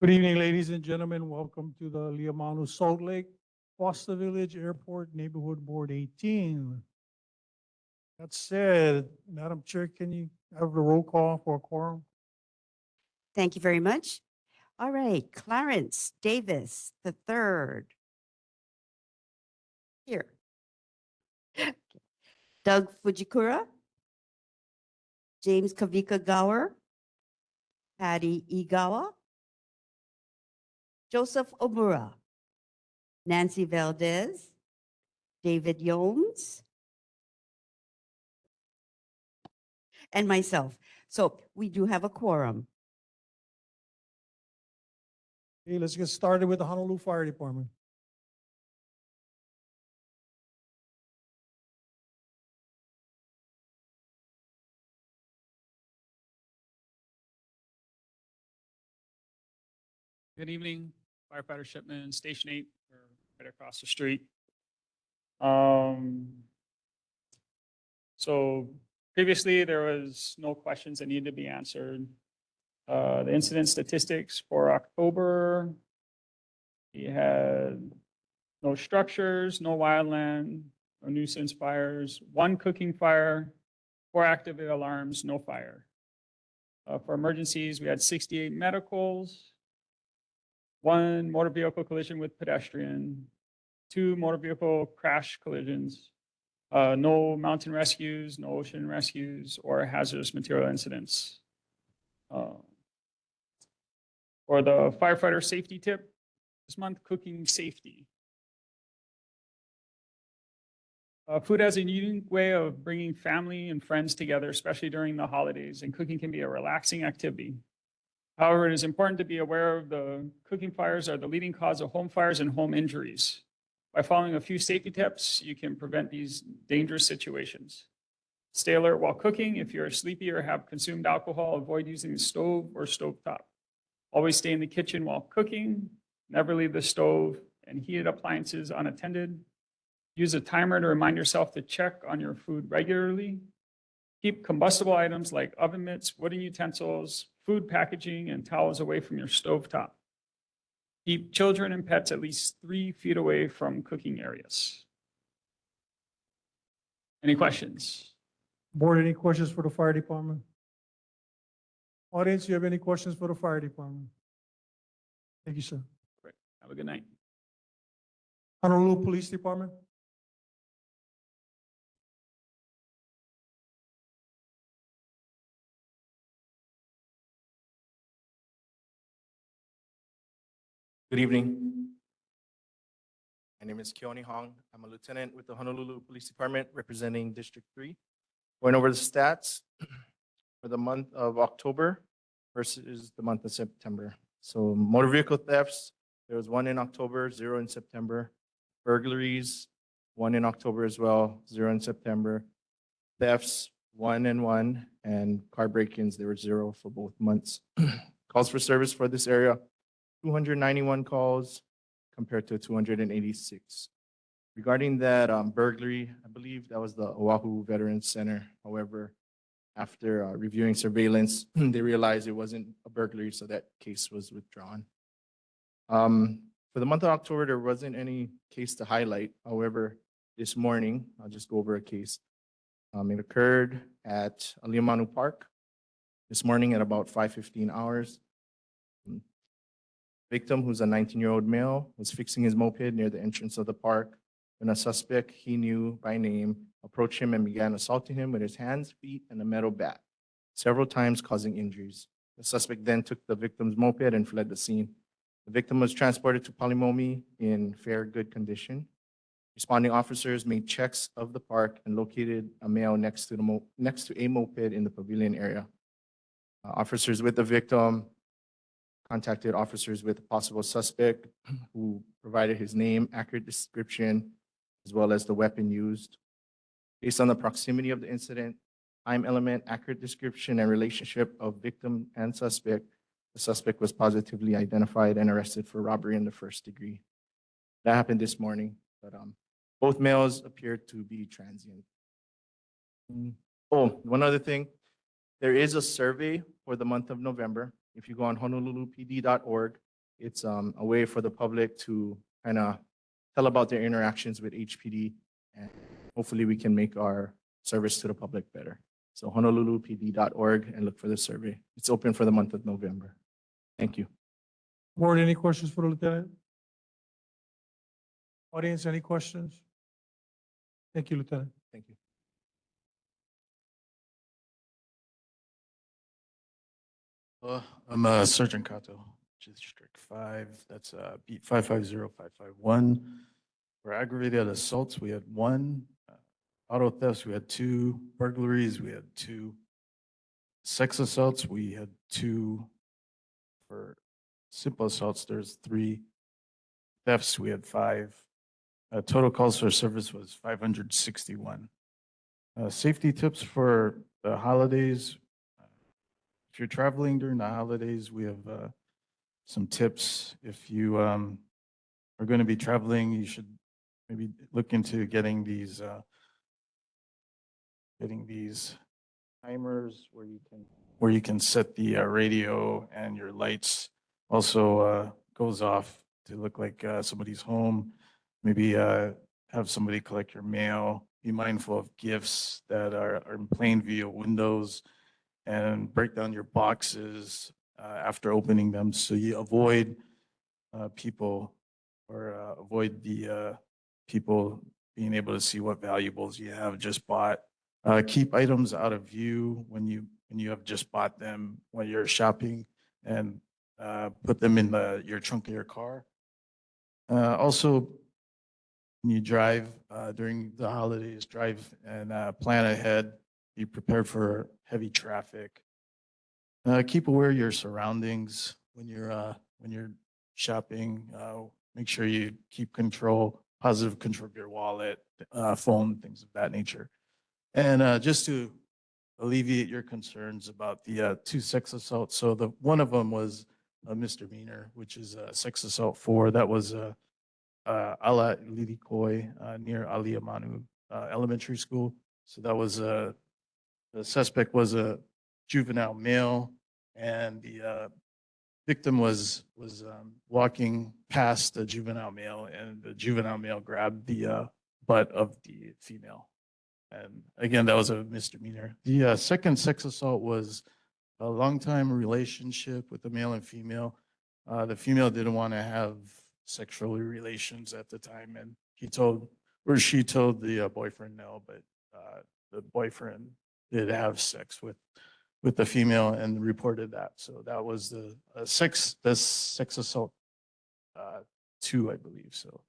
Good evening, ladies and gentlemen. Welcome to the Āliamanu-Salt Lake Foster Village Airport Neighborhood Board 18. That said, Madam Chair, can you have the roll call for a quorum? Thank you very much. All right, Clarence Davis III. Here. Doug Fujikura. James Kavika Gower. Patty Igawa. Joseph Omura. Nancy Valdez. David Yones. And myself. So we do have a quorum. Okay, let's get started with the Honolulu Fire Department. Good evening, firefighter Shipman, Station 8, or right across the street. So previously there was no questions that needed to be answered. The incident statistics for October, we had no structures, no wildland, no nuisance fires, 1 cooking fire, 4 activated alarms, no fire. For emergencies, we had 68 medicals, 1 motor vehicle collision with pedestrian, 2 motor vehicle crash collisions, no mountain rescues, no ocean rescues, or hazardous material incidents. For the firefighter safety tip, this month, cooking safety. Food has a unique way of bringing family and friends together, especially during the holidays, and cooking can be a relaxing activity. However, it is important to be aware of the cooking fires are the leading cause of home fires and home injuries. By following a few safety tips, you can prevent these dangerous situations. Stay alert while cooking. If you're sleepy or have consumed alcohol, avoid using the stove or stovetop. Always stay in the kitchen while cooking. Never leave the stove and heated appliances unattended. Use a timer to remind yourself to check on your food regularly. Keep combustible items like oven mitts, wooden utensils, food packaging, and towels away from your stovetop. Keep children and pets at least 3 feet away from cooking areas. Any questions? Board, any questions for the fire department? Audience, you have any questions for the fire department? Thank you, sir. Great. Have a good night. Honolulu Police Department? Good evening. My name is Keone Hong. I'm a lieutenant with the Honolulu Police Department representing District 3. Going over the stats for the month of October versus the month of September. So motor vehicle thefts, there was 1 in October, 0 in September. Burglaries, 1 in October as well, 0 in September. Thefts, 1 and 1, and car break-ins, there were 0 for both months. Calls for service for this area, 291 calls compared to 286. Regarding that burglary, I believe that was the Oahu Veterans Center. However, after reviewing surveillance, they realized it wasn't a burglary, so that case was withdrawn. For the month of October, there wasn't any case to highlight. However, this morning, I'll just go over a case. It occurred at Āliamanu Park this morning at about 5:15 hours. Victim, who's a 19-year-old male, was fixing his moped near the entrance of the park when a suspect he knew by name approached him and began assaulting him with his hands, feet, and a metal bat, several times causing injuries. The suspect then took the victim's moped and fled the scene. The victim was transported to Palimomi in fair good condition. Responding officers made checks of the park and located a male next to a moped in the pavilion area. Officers with the victim contacted officers with a possible suspect who provided his name, accurate description, as well as the weapon used. Based on the proximity of the incident, time element, accurate description, and relationship of victim and suspect, the suspect was positively identified and arrested for robbery in the 1st degree. That happened this morning, but both males appeared to be transient. Oh, one other thing. There is a survey for the month of November. If you go on honolulupd.org, It's a way for the public to kind of tell about their interactions with HPD, and hopefully we can make our service to the public better. So honolulupd.org and look for the survey. It's open for the month of November. Thank you. Board, any questions for the lieutenant? Audience, any questions? Thank you, Lieutenant. Thank you. I'm Sergeant Kato, District 5. That's beat 550-551. For aggravated assaults, we had 1. Auto thefts, we had 2. Burglaries, we had 2. Sex assaults, we had 2. For simple assaults, there's 3. Thefts, we had 5. Total calls for service was 561. Safety tips for the holidays. If you're traveling during the holidays, we have some tips. If you are going to be traveling, you should maybe look into getting these timers where you can set the radio and your lights also goes off to look like somebody's home. Maybe have somebody collect your mail. Be mindful of gifts that are in plain view windows, and break down your boxes after opening them so you avoid people or avoid the people being able to see what valuables you have just bought. Keep items out of view when you have just bought them when you're shopping, and put them in your trunk of your car. Also, when you drive during the holidays, drive and plan ahead. Be prepared for heavy traffic. Keep aware of your surroundings when you're shopping. Make sure you keep positive control of your wallet, phone, things of that nature. And just to alleviate your concerns about the 2 sex assaults. So one of them was a misdemeanor, which is sex assault 4. That was Āliamanu-Salt near Āliamanu Elementary School. So that was the suspect was a juvenile male, and the victim was walking past the juvenile male, and the juvenile male grabbed the butt of the female. And again, that was a misdemeanor. The second sex assault was a long-time relationship with the male and female. The female didn't want to have sexual relations at the time, and she told the boyfriend no, but the boyfriend did have sex with the female and reported that. So that was the sex assault 2, I believe. So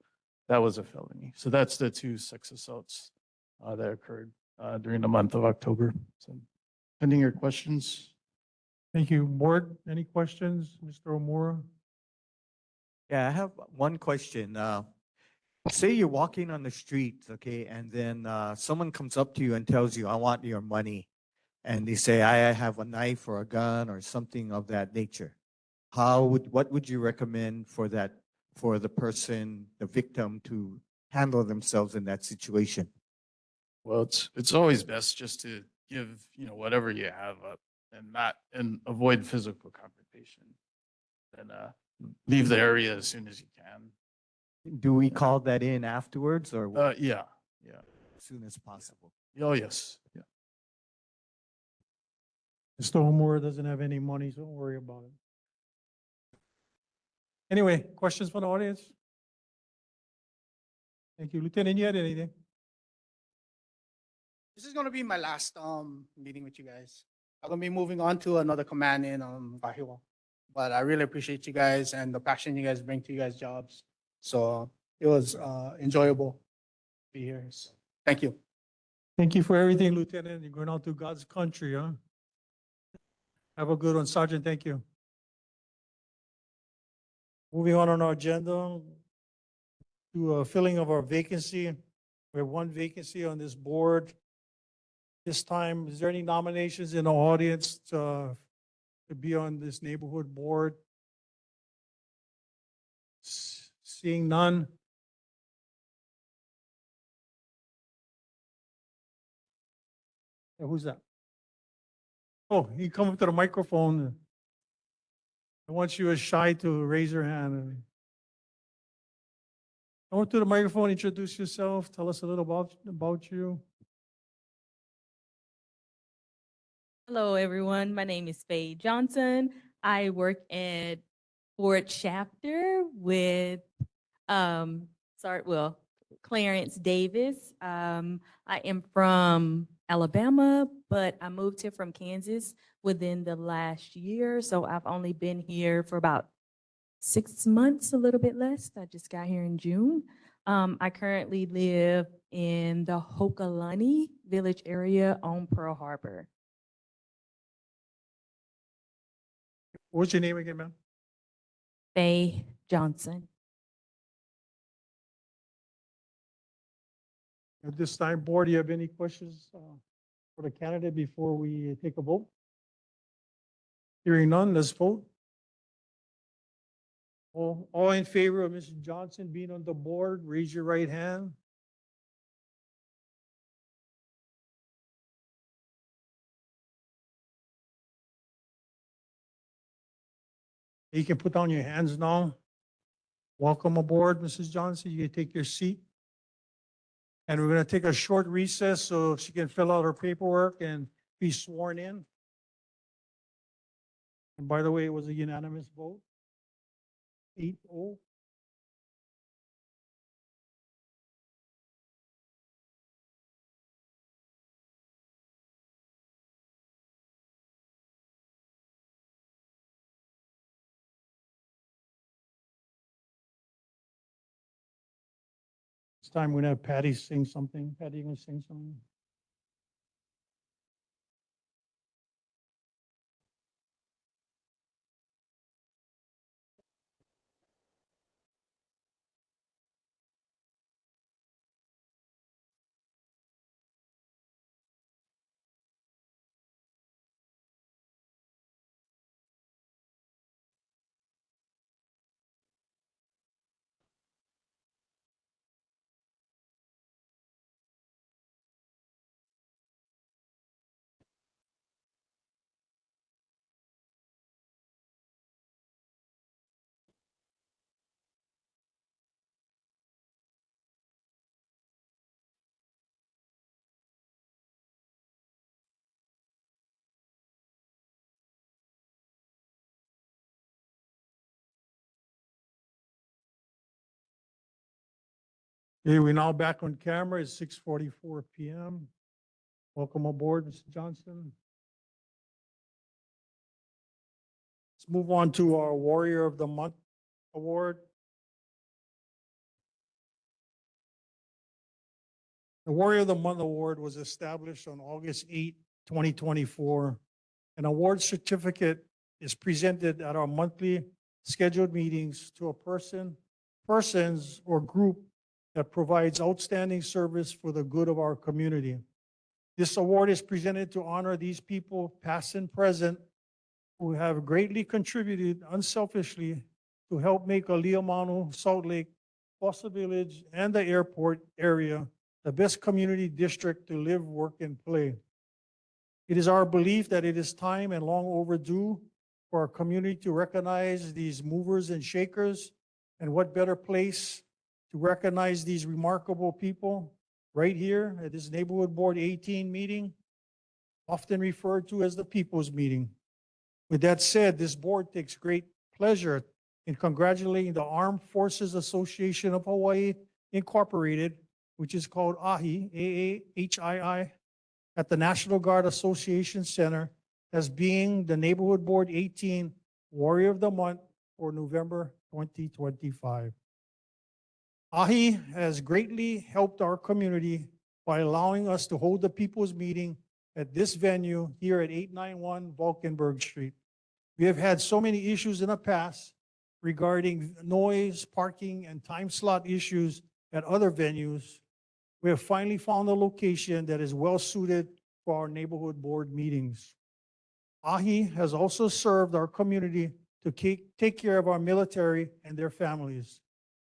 that was a felony. So that's the 2 sex assaults that occurred during the month of October. So pending your questions. Thank you. Board, any questions? Mr. Omura? Yeah, I have one question. Say you're walking on the street, okay, and then someone comes up to you and tells you, "I want your money," and they say, "I have a knife or a gun or something of that nature." What would you recommend for the person, the victim, to handle themselves in that situation? Well, it's always best just to give whatever you have up, and avoid physical confrontation, and leave the area as soon as you can. Do we call that in afterwards or Yeah. as soon as possible? Oh, yes. Yeah. Mr. Omura doesn't have any money, so don't worry about it. Anyway, questions from the audience? Thank you. Lieutenant, you had anything? This is gonna be my last meeting with you guys. I'm gonna be moving on to another command in Gahiwa. But I really appreciate you guys and the passion you guys bring to you guys' jobs. So it was enjoyable to be here. So, thank you. Thank you for everything, Lieutenant. You're going out to God's country, huh? Have a good one, Sergeant. Thank you. Moving on our agenda to a filling of our vacancy. We have 1 vacancy on this board. This time, is there any nominations in the audience to be on this neighborhood board? Seeing none. Who's that? Oh, you come up to the microphone. I want you as shy to raise your hand. Come up to the microphone, introduce yourself, tell us a little about you. Hello, everyone. My name is Faye Johnson. I work at Ford Chapter with, Clarence Davis. I am from Alabama, but I moved here from Kansas within the last year. So I've only been here for about 6 months, a little bit less. I just got here in June. I currently live in the Hokalani Village area on Pearl Harbor. What's your name again, ma'am? Faye Johnson. At this time, board, do you have any questions for the candidate before we take a vote? Hearing none, let's vote. All in favor of Mr. Johnson being on the board, raise your right hand. You can put down your hands now. Welcome aboard, Mrs. Johnson. You can take your seat. And we're going to take a short recess so she can fill out her paperwork and be sworn in. And by the way, it was a unanimous vote. 8-0. This time we're gonna have Patty sing something. Patty, you gonna sing something? Okay, we're now back on camera. It's 6:44 p.m. Welcome aboard, Mr. Johnson. Let's move on to our Warrior of the Month award. The Warrior of the Month award was established on August 8, 2024. An award certificate is presented at our monthly scheduled meetings to a persons or group that provides outstanding service for the good of our community. This award is presented to honor these people, past and present, who have greatly contributed unselfishly to help make Āliamanu-Salt Lake, Foster Village, and the airport area the best community district to live, work, and play. It is our belief that it is time and long overdue for our community to recognize these movers and shakers, and what better place to recognize these remarkable people right here at this Neighborhood Board 18 meeting, often referred to as the People's Meeting. With that said, this board takes great pleasure in congratulating the Armed Forces Association of Hawaii Incorporated, which is called AHI, A-A-H-I-I, at the National Guard Association Center as being the Neighborhood Board 18 Warrior of the Month for November 2025. AHI has greatly helped our community by allowing us to hold the People's Meeting at this venue here at 891 Valkenburg Street. We have had so many issues in the past regarding noise, parking, and time slot issues at other venues. We have finally found a location that is well suited for our neighborhood board meetings. AHI has also served our community to take care of our military and their families.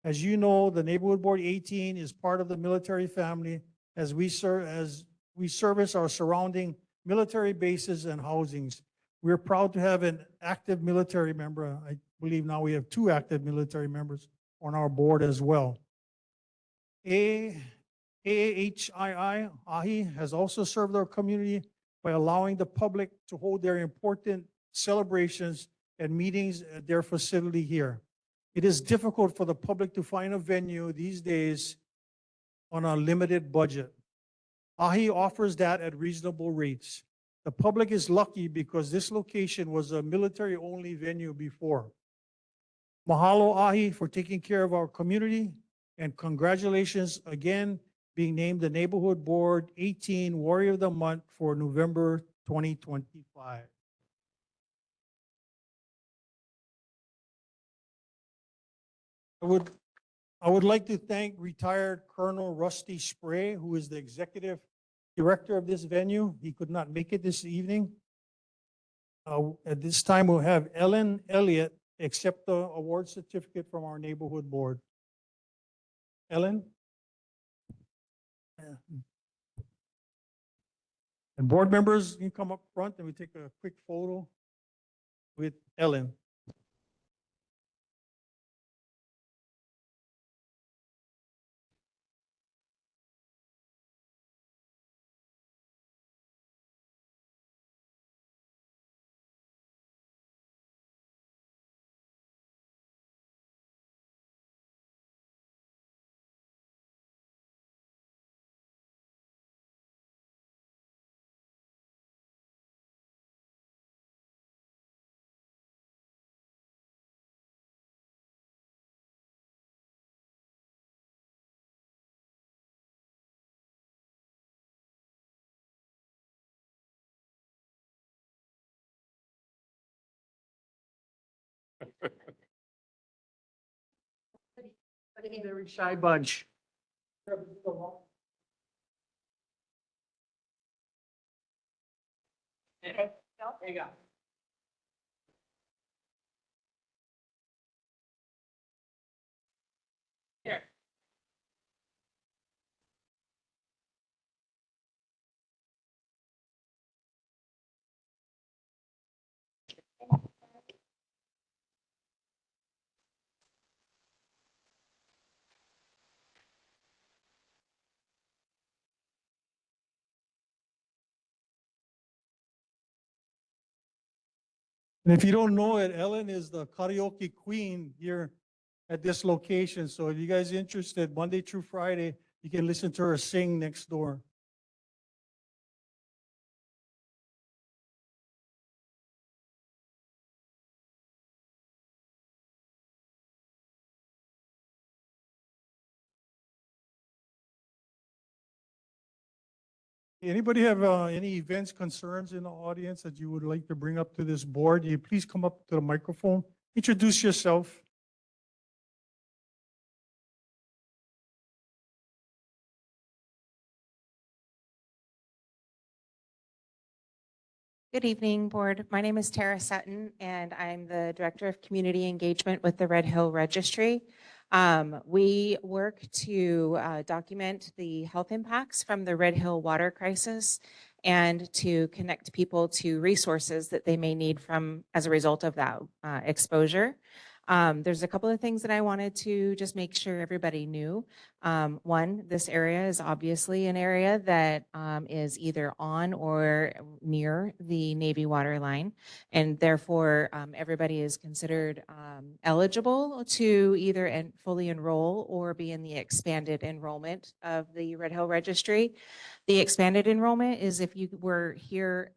As you know, the Neighborhood Board 18 is part of the military family as we service our surrounding military bases and housings. We're proud to have an active military member. I believe now we have 2 active military members on our board as well. AAHII, AHI, has also served our community by allowing the public to hold their important celebrations and meetings at their facility here. It is difficult for the public to find a venue these days on a limited budget. AHI offers that at reasonable rates. The public is lucky because this location was a military-only venue before. Mahalo, AHI, for taking care of our community, and congratulations again being named the Neighborhood Board 18 Warrior of the Month for November 2025. I would like to thank retired Colonel Rusty Spray, who is the executive director of this venue. He could not make it this evening. At this time, we'll have Ellen Elliott accept the award certificate from our neighborhood board. Ellen? And board members, you can come up front and we take a quick photo with Ellen. Very shy bunch. There you go. Here. And if you don't know it, Ellen is the karaoke queen here at this location. So if you guys are interested, Monday through Friday, you can listen to her sing next door. Anybody have any events, concerns in the audience that you would like to bring up to this board? You please come up to the microphone, introduce yourself. Good evening, Board. My name is Tara Sutton, and I'm the Director of Community Engagement with the Red Hill Registry. We work to document the health impacts from the Red Hill water crisis and to connect people to resources that they may need from as a result of that exposure. There's a couple of things that I wanted to just make sure everybody knew. One, this area is obviously an area that is either on or near the Navy water line, and therefore everybody is considered eligible to either fully enroll or be in the expanded enrollment of the Red Hill Registry. The expanded enrollment is if you were here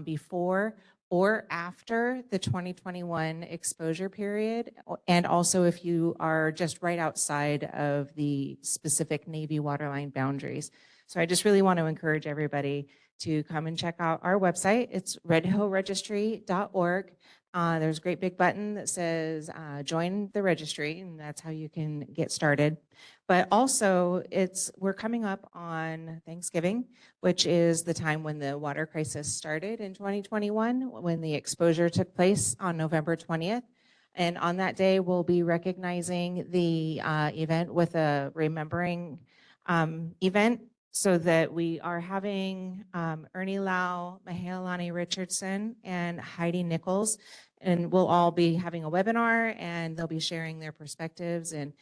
before or after the 2021 exposure period, and also if you are just right outside of the specific Navy waterline boundaries. So I just really want to encourage everybody to come and check out our website. It's redhillregistry.org. There's a great big button that says join the registry, and that's how you can get started. But also we're coming up on Thanksgiving, which is the time when the water crisis started in 2021, when the exposure took place on November 20th. And on that day, we'll be recognizing the event with a remembering event. so that we are having Ernie Lau, Mahealani Richardson, and Heidi Nichols. And we'll all be having a webinar, and they'll be sharing their perspectives and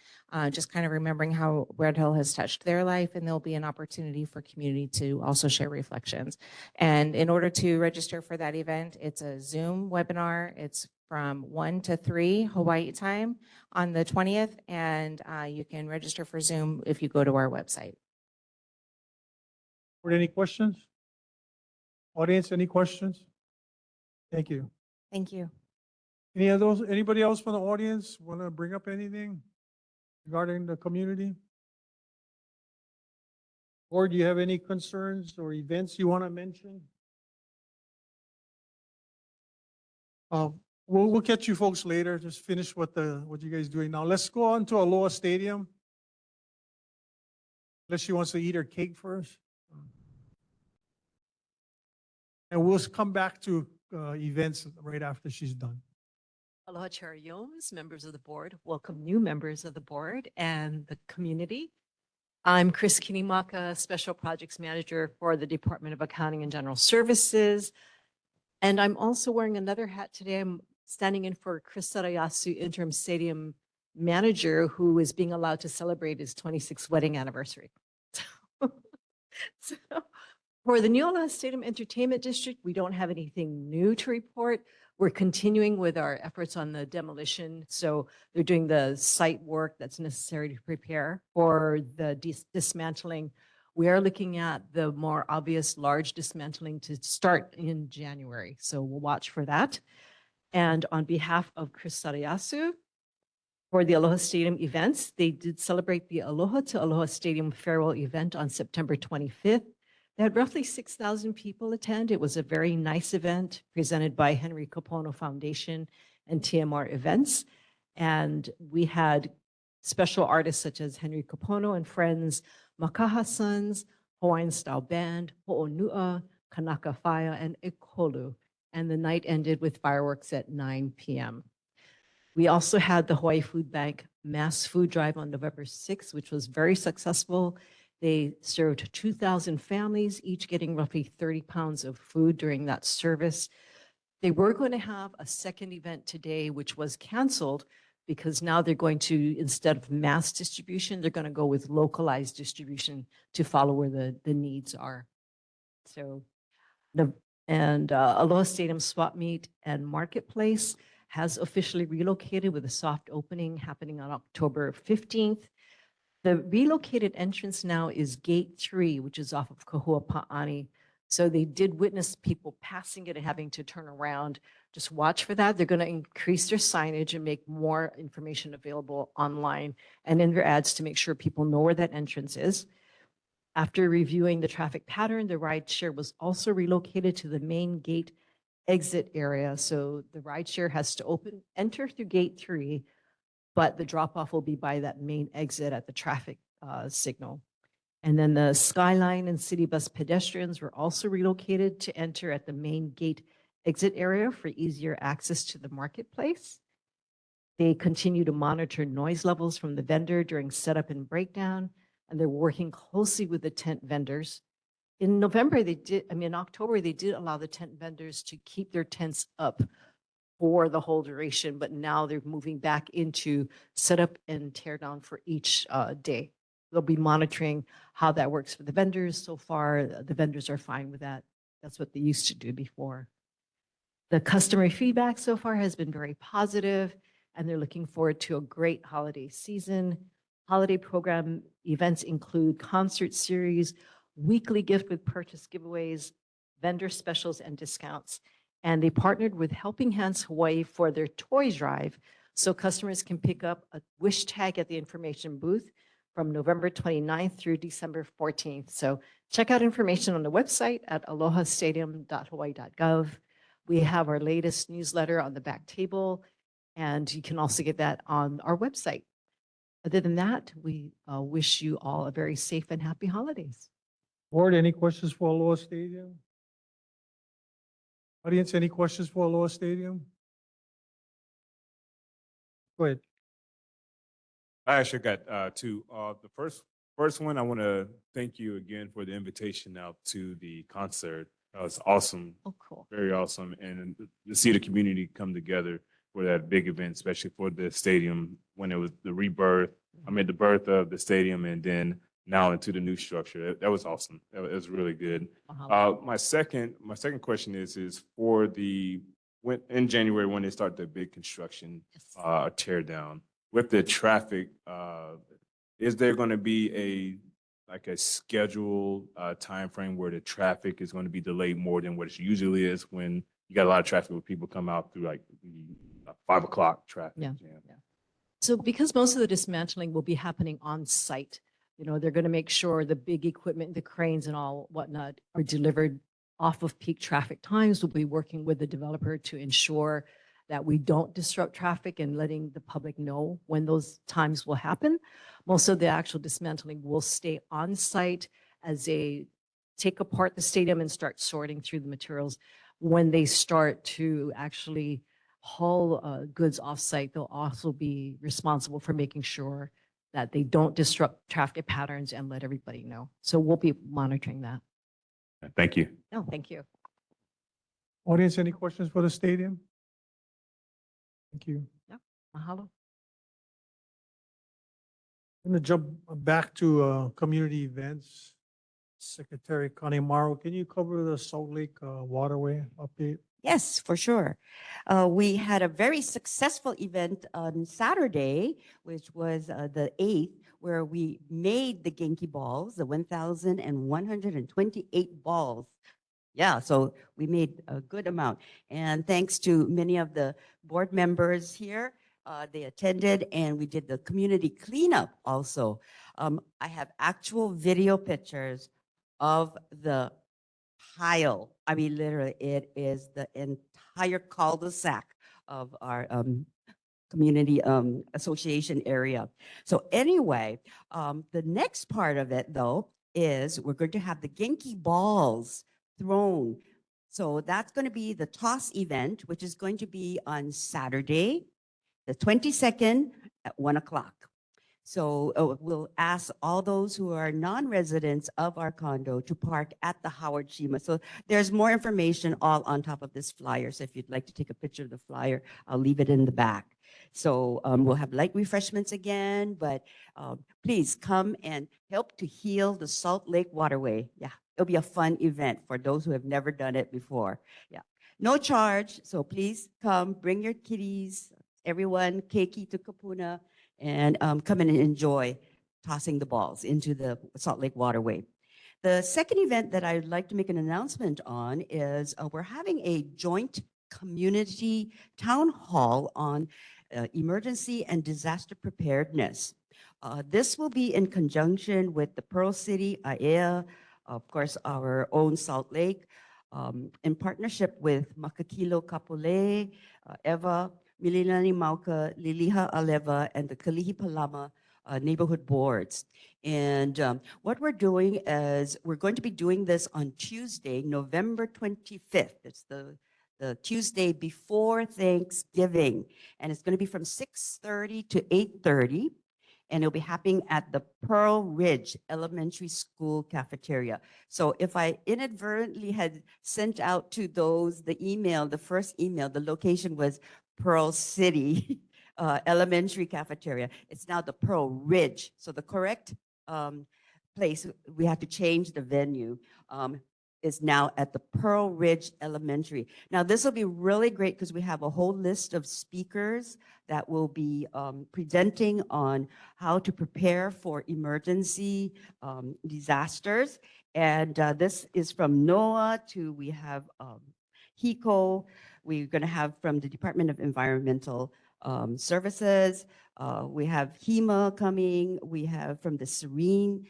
just kind of remembering how Red Hill has touched their life. And there'll be an opportunity for community to also share reflections. And in order to register for that event, it's a Zoom webinar. It's from 1 to 3 Hawaii time on the 20th. And you can register for Zoom if you go to our website. Board, any questions? Audience, any questions? Thank you. Thank you. Any of those, anybody else from the audience want to bring up anything regarding the community? Or do you have any concerns or events you want to mention? We'll catch you folks later. Just finish what you guys doing now. Let's go on to Aloha Stadium. Unless she wants to eat her cake first. And we'll come back to events right after she's done. Aloha Chair Yomes, members of the board, welcome new members of the board and the community. I'm Chris Kinimaka, Special Projects Manager for the Department of Accounting and General Services. And I'm also wearing another hat today. I'm standing in for Chris Sarayasu, Interim Stadium Manager, who is being allowed to celebrate his 26th wedding anniversary. So for the New Aloha Stadium Entertainment District, we don't have anything new to report. We're continuing with our efforts on the demolition. So they're doing the site work that's necessary to prepare for the dismantling. We are looking at the more obvious large dismantling to start in January. So we'll watch for that. And on behalf of Chris Sarayasu, for the Aloha Stadium events, they did celebrate the Aloha to Aloha Stadium farewell event on September 25th. They had roughly 6,000 people attend. It was a very nice event presented by Henry Kapono Foundation and TMR Events. And we had special artists such as Henry Kapono and Friends, Makaha Sons, Hawaiian Style Band, Ho'onua, Kanaka Whaia, and Ekolu. And the night ended with fireworks at 9 p.m. We also had the Hawaii Food Bank mass food drive on November 6th, which was very successful. They served 2,000 families, each getting roughly 30 pounds of food during that service. They were going to have a second event today, which was canceled because now they're going to, instead of mass distribution, they're going to go with localized distribution to follow where the needs are. So, Aloha Stadium Swap Meet and Marketplace has officially relocated with a soft opening happening on October 15th. The relocated entrance now is Gate 3, which is off of Kahua Pa'ani. So they did witness people passing it and having to turn around. Just watch for that. They're going to increase their signage and make more information available online and in their ads to make sure people know where that entrance is. After reviewing the traffic pattern, the rideshare was also relocated to the main gate exit area. So the rideshare has to enter through Gate 3, but the drop-off will be by that main exit at the traffic signal. And then the Skyline and City Bus pedestrians were also relocated to enter at the main gate exit area for easier access to the marketplace. They continue to monitor noise levels from the vendor during setup and breakdown, and they're working closely with the tent vendors. In October, they did allow the tent vendors to keep their tents up for the whole duration, but now they're moving back into setup and tear down for each day. They'll be monitoring how that works for the vendors. So far, the vendors are fine with that. That's what they used to do before. The customer feedback so far has been very positive, and they're looking forward to a great holiday season. Holiday program events include concert series, weekly gift with purchase giveaways, vendor specials, and discounts. And they partnered with Helping Hands Hawaii for their toy drive, so customers can pick up a wish tag at the information booth from November 29th through December 14th. So check out information on the website at alohastadium.hawaii.gov. We have our latest newsletter on the back table, and you can also get that on our website. Other than that, we wish you all a very safe and happy holidays. Board, any questions for Aloha Stadium? Audience, any questions for Aloha Stadium? Go ahead. I actually got two. The first First one, I want to thank you again for the invitation out to the concert. That was awesome, Oh, cool. very awesome. And to see the community come together for that big event, especially for the stadium, when it was the rebirth, the birth of the stadium, and then now into the new structure. That was awesome. That was really good. Mahalo. My second question is for in January, when they start the big construction, Yes. tear down, with the traffic, is there going to be a scheduled timeframe where the traffic is going to be delayed more than what it usually is when you got a lot of traffic where people come out through like the 5 o'clock traffic Yeah. jam? So because most of the dismantling will be happening on site, they're going to make sure the big equipment, the cranes and all whatnot are delivered off of peak traffic times. We'll be working with the developer to ensure that we don't disrupt traffic and letting the public know when those times will happen. Most of the actual dismantling will stay on site as they take apart the stadium and start sorting through the materials. When they start to actually haul goods off-site, they'll also be responsible for making sure that they don't disrupt traffic patterns and let everybody know. So we'll be monitoring that. Thank you. No, thank you. Audience, any questions for the stadium? Thank you. Mahalo. I'm going to jump back to community events. Secretary Connie Morrow, can you cover the Salt Lake waterway update? Yes, for sure. We had a very successful event on Saturday, which was the 8th, where we made the Genki balls, the 1,128 balls. Yeah, so we made a good amount. And thanks to many of the board members here, they attended, and we did the community cleanup also. I have actual video pictures of the pile. I mean, literally, it is the entire cul-de-sac of our community association area. So anyway, the next part of it, though, is we're going to have the Genki balls thrown. So that's going to be the toss event, which is going to be on Saturday, the 22nd at 1 o'clock. So we'll ask all those who are non-residents of our condo to park at the Howard Shima. So there's more information all on top of this flyer. So if you'd like to take a picture of the flyer, I'll leave it in the back. So we'll have light refreshments again, but please come and help to heal the Salt Lake waterway. Yeah, it'll be a fun event for those who have never done it before. Yeah, no charge. So please come, bring your kitties, everyone, keiki to kapuna, and come in and enjoy tossing the balls into the Salt Lake waterway. The second event that I'd like to make an announcement on is we're having a joint community town hall on emergency and disaster preparedness. This will be in conjunction with the Pearl City, AEA, of course, our own Salt Lake, in partnership with Makakilo Kapolei, Eva, Mililani Mauka, Liliha Aleva, and the Kalihi Palama neighborhood boards. And what we're doing is we're going to be doing this on Tuesday, November 25th. It's the Tuesday before Thanksgiving. And it's going to be from 6:30 to 8:30. And it'll be happening at the Pearl Ridge Elementary School cafeteria. So if I inadvertently had sent out to those the email, the first email, the location was Pearl City Elementary Cafeteria. It's now the Pearl Ridge. So the correct place, we had to change the venue, is now at the Pearl Ridge Elementary. Now this will be really great because we have a whole list of speakers that will be presenting on how to prepare for emergency disasters. And this is from NOAA to, we have HECO. We're going to have from the Department of Environmental Services. We have HEMA coming. We have from the Serene,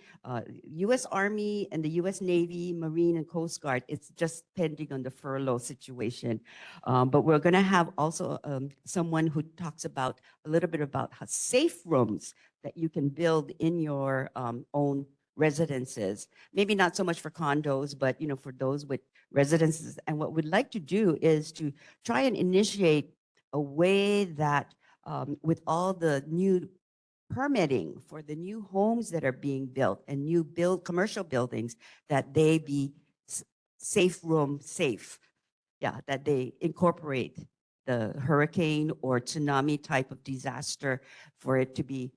U.S. Army and the U.S. Navy, Marine, and Coast Guard. It's just pending on the furlough situation. But we're going to have also someone who talks about a little bit about how safe rooms that you can build in your own residences. Maybe not so much for condos, but for those with residences. And what we'd like to do is to try and initiate a way that with all the new permitting for the new homes that are being built and new commercial buildings, that they be safe. Yeah, that they incorporate the hurricane or tsunami type of disaster for it to be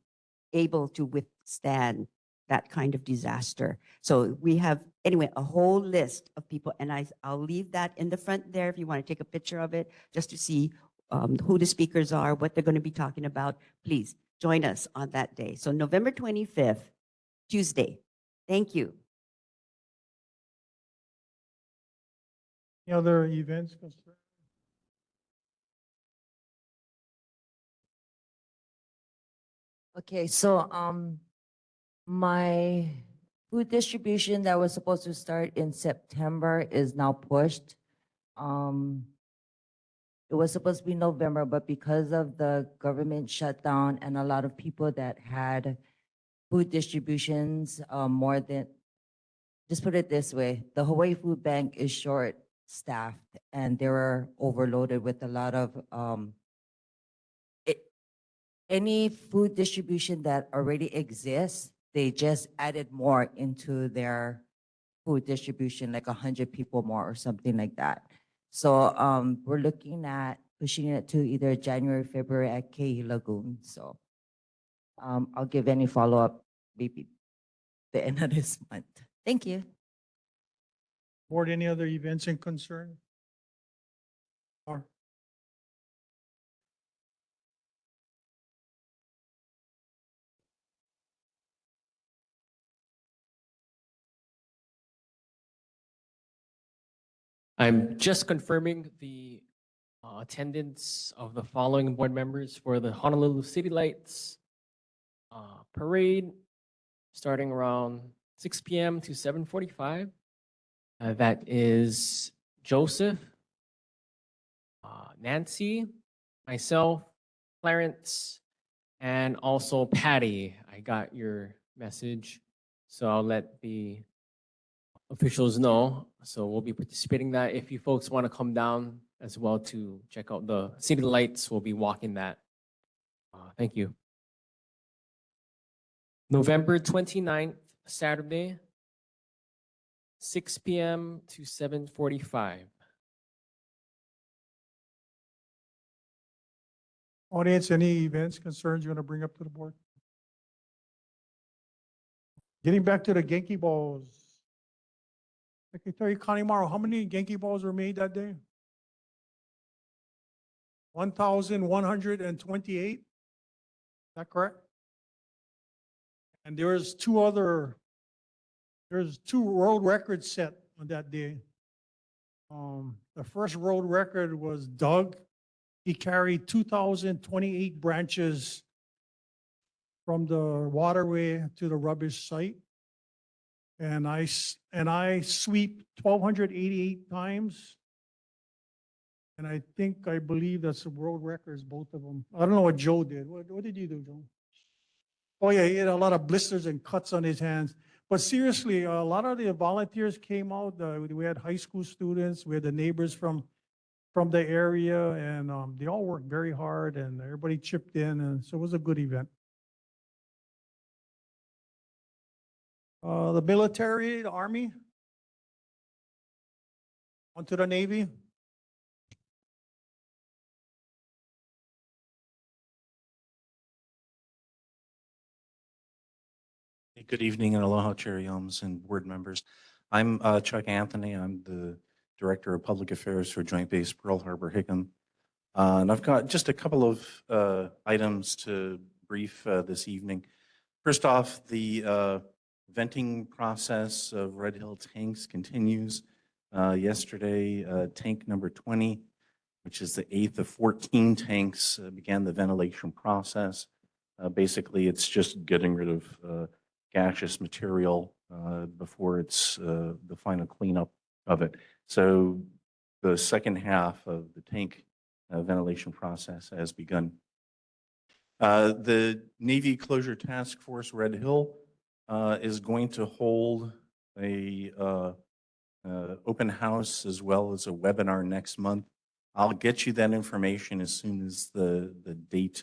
able to withstand that kind of disaster. So we have, anyway, a whole list of people, and I'll leave that in the front there if you want to take a picture of it, just to see who the speakers are, what they're going to be talking about. Please join us on that day. So November 25th, Tuesday. Thank you. Any other events? Okay, so my food distribution that was supposed to start in September is now pushed. It was supposed to be November, but because of the government shutdown and a lot of people that had food distributions, more than, just put it this way, the Hawaii Food Bank is short-staffed and they were overloaded with a lot of any food distribution that already exists, they just added more into their food distribution, like 100 people more or something like that. So we're looking at pushing it to either January, February at Ke'i Lagoon. So I'll give any follow-up maybe the end of this month. Thank you. Board, any other events and concern? Or I'm just confirming the attendance of the following board members for the Honolulu City Lights parade starting around 6 p.m. to 7:45. That is Joseph, Nancy, myself, Clarence, and also Patty. I got your message, so I'll let the officials know. So we'll be participating in that. If you folks want to come down as well to check out the city lights, we'll be walking that. Thank you. November 29th, Saturday, 6 p.m. to 7:45. audience, any events, concerns you want to bring up to the board? Getting back to the Genki balls. Secretary Kanemaru, how many Genki balls were made that day? 1,128? Is that correct? And there's two world records set on that day. The first world record was Doug. He carried 2,028 branches from the waterway to the rubbish site. And I sweep 1,288 times. And I believe that's the world records, both of them. I don't know what Joe did. What did you do, Joe? Oh yeah, he had a lot of blisters and cuts on his hands. But seriously, a lot of the volunteers came out. We had high school students, we had the neighbors from the area, and they all worked very hard, and everybody chipped in, and so it was a good event. The military, the Army, onto the Navy. Hey, good evening and aloha, cherry elms and board members. I'm Chuck Anthony. I'm the Director of Public Affairs for Joint Base Pearl Harbor Hickam. And I've got just a couple of items to brief this evening. First off, the venting process of Red Hill tanks continues. Yesterday, tank number 20, which is the 8th of 14 tanks, began the ventilation process. Basically, it's just getting rid of gaseous material before it's the final cleanup of it. So the second half of the tank ventilation process has begun. The Navy Closure Task Force Red Hill is going to hold a open house as well as a webinar next month. I'll get you that information as soon as the date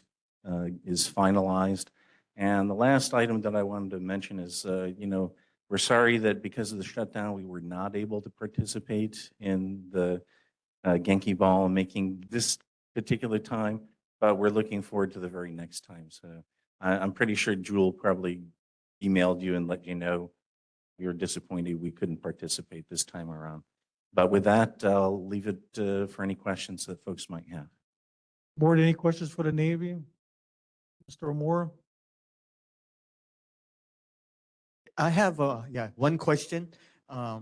is finalized. And the last item that I wanted to mention is, we're sorry that because of the shutdown, we were not able to participate in the Genki Ball making this particular time, but we're looking forward to the very next time. So I'm pretty sure Jewel probably emailed you and let you know we were disappointed we couldn't participate this time around. But with that, I'll leave it for any questions that folks might have. Board, any questions for the Navy? Mr. O'Moore? I have, one question. I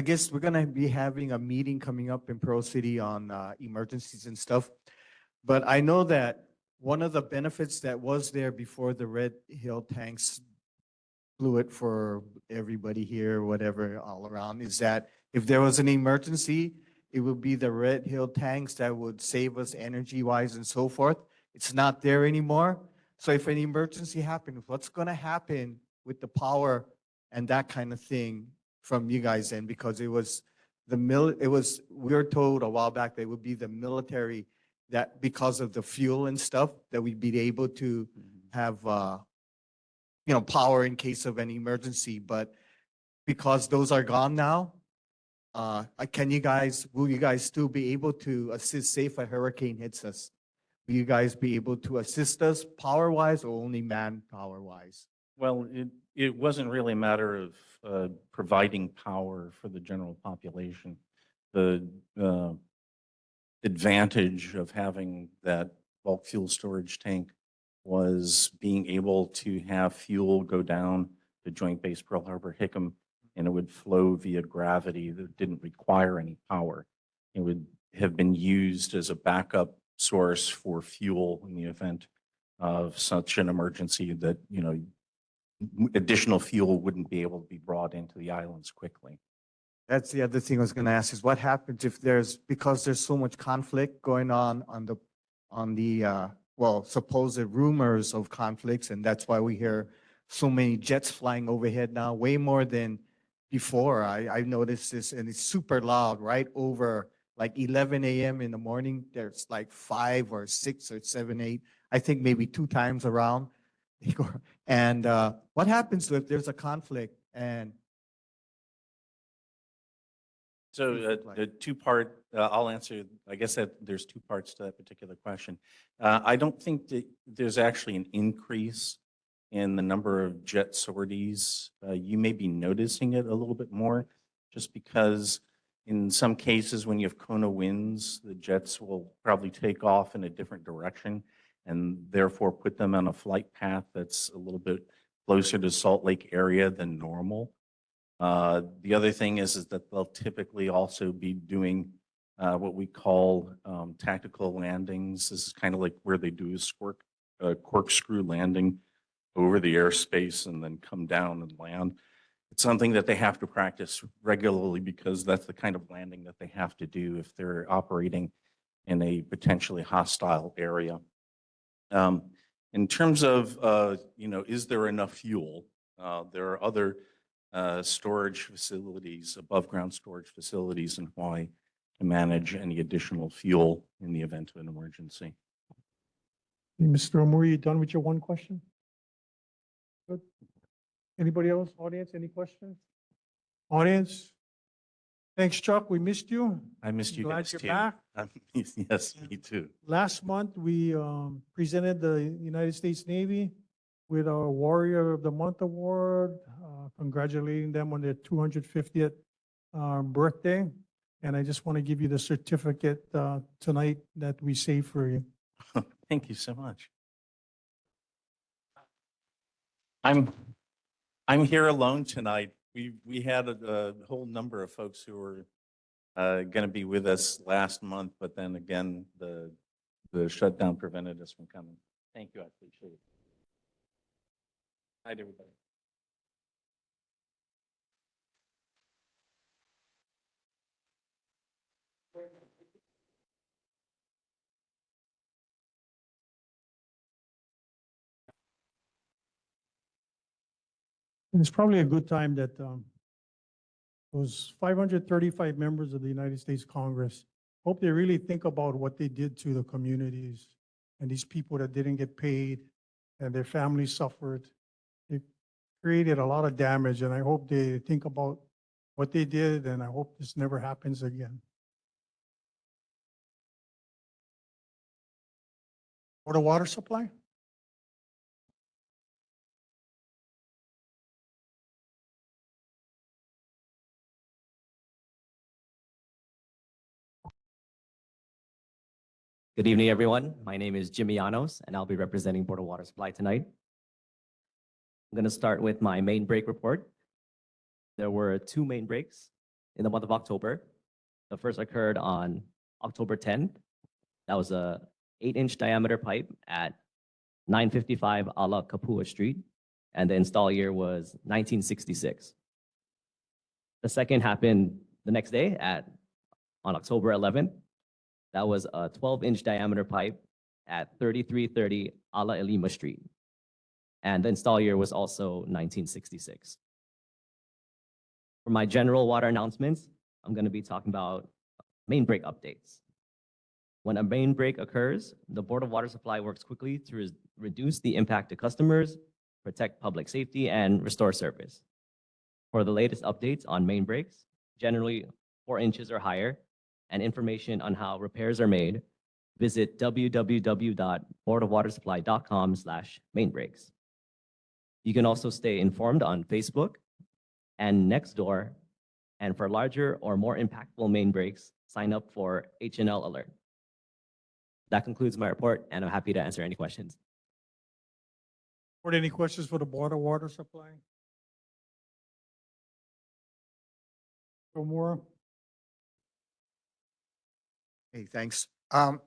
guess we're gonna be having a meeting coming up in Pearl City on emergencies and stuff. But I know that one of the benefits that was there before the Red Hill tanks blew it for everybody here, whatever, all around, is that if there was an emergency, it would be the Red Hill tanks that would save us energy-wise and so forth. It's not there anymore. So if an emergency happens, what's gonna happen with the power and that kind of thing from you guys then? Because we were told a while back that it would be the military that because of the fuel and stuff, that we'd be able to have, power in case of an emergency. But because those are gone now, will you guys still be able to assist, say if a hurricane hits us? Will you guys be able to assist us power-wise or only manpower-wise? Well, it wasn't really a matter of providing power for the general population. The advantage of having that bulk fuel storage tank was being able to have fuel go down to Joint Base Pearl Harbor Hickam, and it would flow via gravity that didn't require any power. It would have been used as a backup source for fuel in the event of such an emergency that, additional fuel wouldn't be able to be brought into the islands quickly. That's the other thing I was going to ask is what happens if because there's so much conflict going on the supposed rumors of conflicts, and that's why we hear so many jets flying overhead now, way more than before. I've noticed this, and it's super loud right over like 11 a.m. in the morning. There's like 5 or 6 or 7, 8, I think maybe 2 times around. And what happens if there's a conflict? And So the two-part, I'll answer, I guess that there's 2 parts to that particular question. I don't think that there's actually an increase in the number of jet sorties. You may be noticing it a little bit more just because in some cases when you have Kona winds, the jets will probably take off in a different direction and therefore put them on a flight path that's a little bit closer to Salt Lake area than normal. The other thing is that they'll typically also be doing what we call tactical landings. This is kind of like where they do a corkscrew landing over the airspace and then come down and land. It's something that they have to practice regularly because that's the kind of landing that they have to do if they're operating in a potentially hostile area. In terms of, is there enough fuel? There are other storage facilities, above ground storage facilities in Hawaii to manage any additional fuel in the event of an emergency. Mr. O'Moore, you done with your one question? Good. Anybody else? Audience, any questions? Audience? Thanks, Chuck. We missed you. I missed you Glad guys you're too. back. Yes, me too. Last month, we presented the United States Navy with our Warrior of the Month award, congratulating them on their 250th birthday. And I just want to give you the certificate tonight that we saved for you. Thank you so much. I'm here alone tonight. We had a whole number of folks who were going to be with us last month, but then again, the shutdown prevented us from coming. Thank you. I appreciate it. Night, everybody. And it's probably a good time that those 535 members of the United States Congress, hope they really think about what they did to the communities and these people that didn't get paid and their families suffered. It created a lot of damage, and I hope they think about what they did, and I hope this never happens again. For the water supply? Good evening, everyone. My name is Jimmy Llanos, and I'll be representing Board of Water Supply tonight. I'm going to start with my main break report. There were 2 main breaks in the month of October. The first occurred on October 10th. That was a 8-inch diameter pipe at 955 Ala Kapua Street, and the install year was 1966. The second happened the next day on October 11th. That was a 12-inch diameter pipe at 3330 Ala Elima Street. And the install year was also 1966. For my general water announcements, I'm going to be talking about main break updates. When a main break occurs, the Board of Water Supply works quickly to reduce the impact to customers, protect public safety, and restore service. For the latest updates on main breaks, generally 4 inches or higher, and information on how repairs are made, visit www.boardofwatersupply.com/mainbreaks. You can also stay informed on Facebook and Nextdoor, and for larger or more impactful main breaks, sign up for HNL Alert. That concludes my report, and I'm happy to answer any questions. Board, any questions for the Board of Water Supply? More? Hey, thanks. On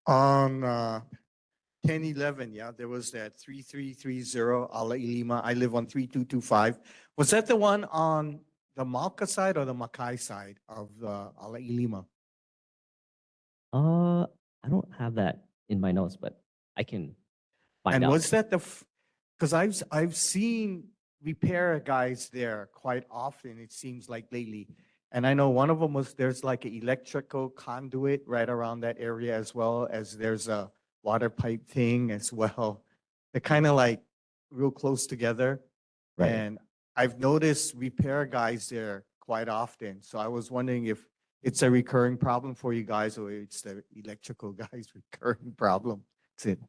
1011, yeah, there was that 3330 Ala Ilima. I live on 3225. Was that the one on the Malka side or the Makai side of Ala Ilima? I don't have that in my notes, but I can find And out. was that because I've seen repair guys there quite often, it seems like lately. And I know one of them there's like an electrical conduit right around that area, as well as there's a water pipe thing as well. They're kind of like real close together. Right. And I've noticed repair guys there quite often. So I was wondering if it's a recurring problem for you guys, or it's the electrical guys' recurring problem. That's it.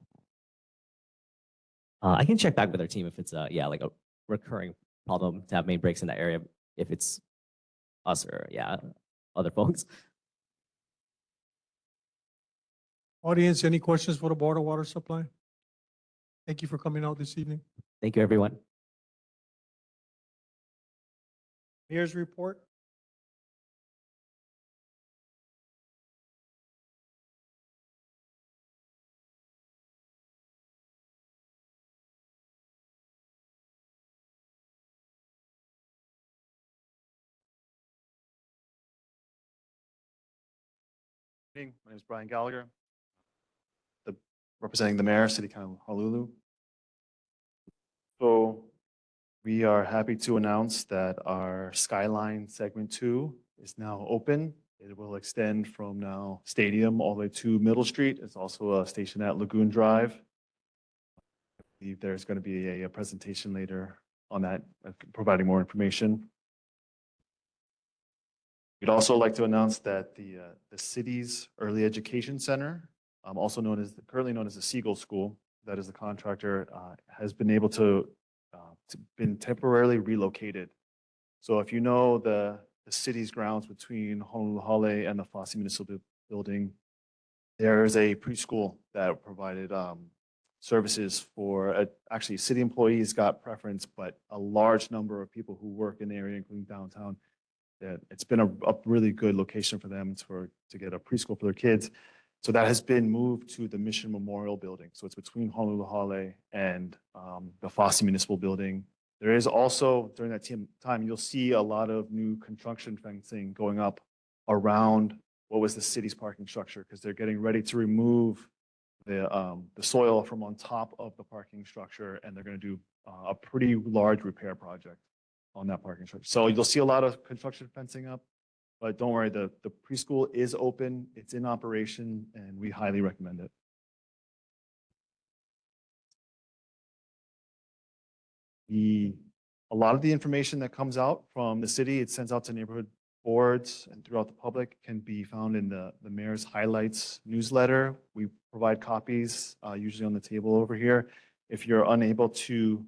I can check back with our team if it's like a recurring problem to have main breaks in that area, if it's us or other folks. Audience, any questions for the Board of Water Supply? Thank you for coming out this evening. Thank you, everyone. Mayor's report. My name is Brian Gallagher, representing the mayor, City County of Honolulu. So we are happy to announce that our Skyline Segment 2 is now open. It will extend from now Stadium all the way to Middle Street. It's also a station at Lagoon Drive. I believe there's going to be a presentation later on that, providing more information. We'd also like to announce that the city's Early Education Center, currently known as the Siegel School, that is the contractor, has been able to been temporarily relocated. So if you know the city's grounds between Honolulu Hale and the Fosse Municipal Building, there is a preschool that provided services for actually city employees got preference, but a large number of people who work in the area, including downtown. It's been a really good location for them to get a preschool for their kids. So that has been moved to the Mission Memorial Building. So it's between Honolulu Hale and the Fosse Municipal Building. There is also, during that time, you'll see a lot of new construction fencing going up around what was the city's parking structure, because they're getting ready to remove the soil from on top of the parking structure, and they're going to do a pretty large repair project on that parking structure. So you'll see a lot of construction fencing up, but don't worry, the preschool is open, it's in operation, and we highly recommend it. A lot of the information that comes out from the city, it sends out to neighborhood boards and throughout the public, can be found in the mayor's highlights newsletter. We provide copies, usually on the table over here. If you're unable to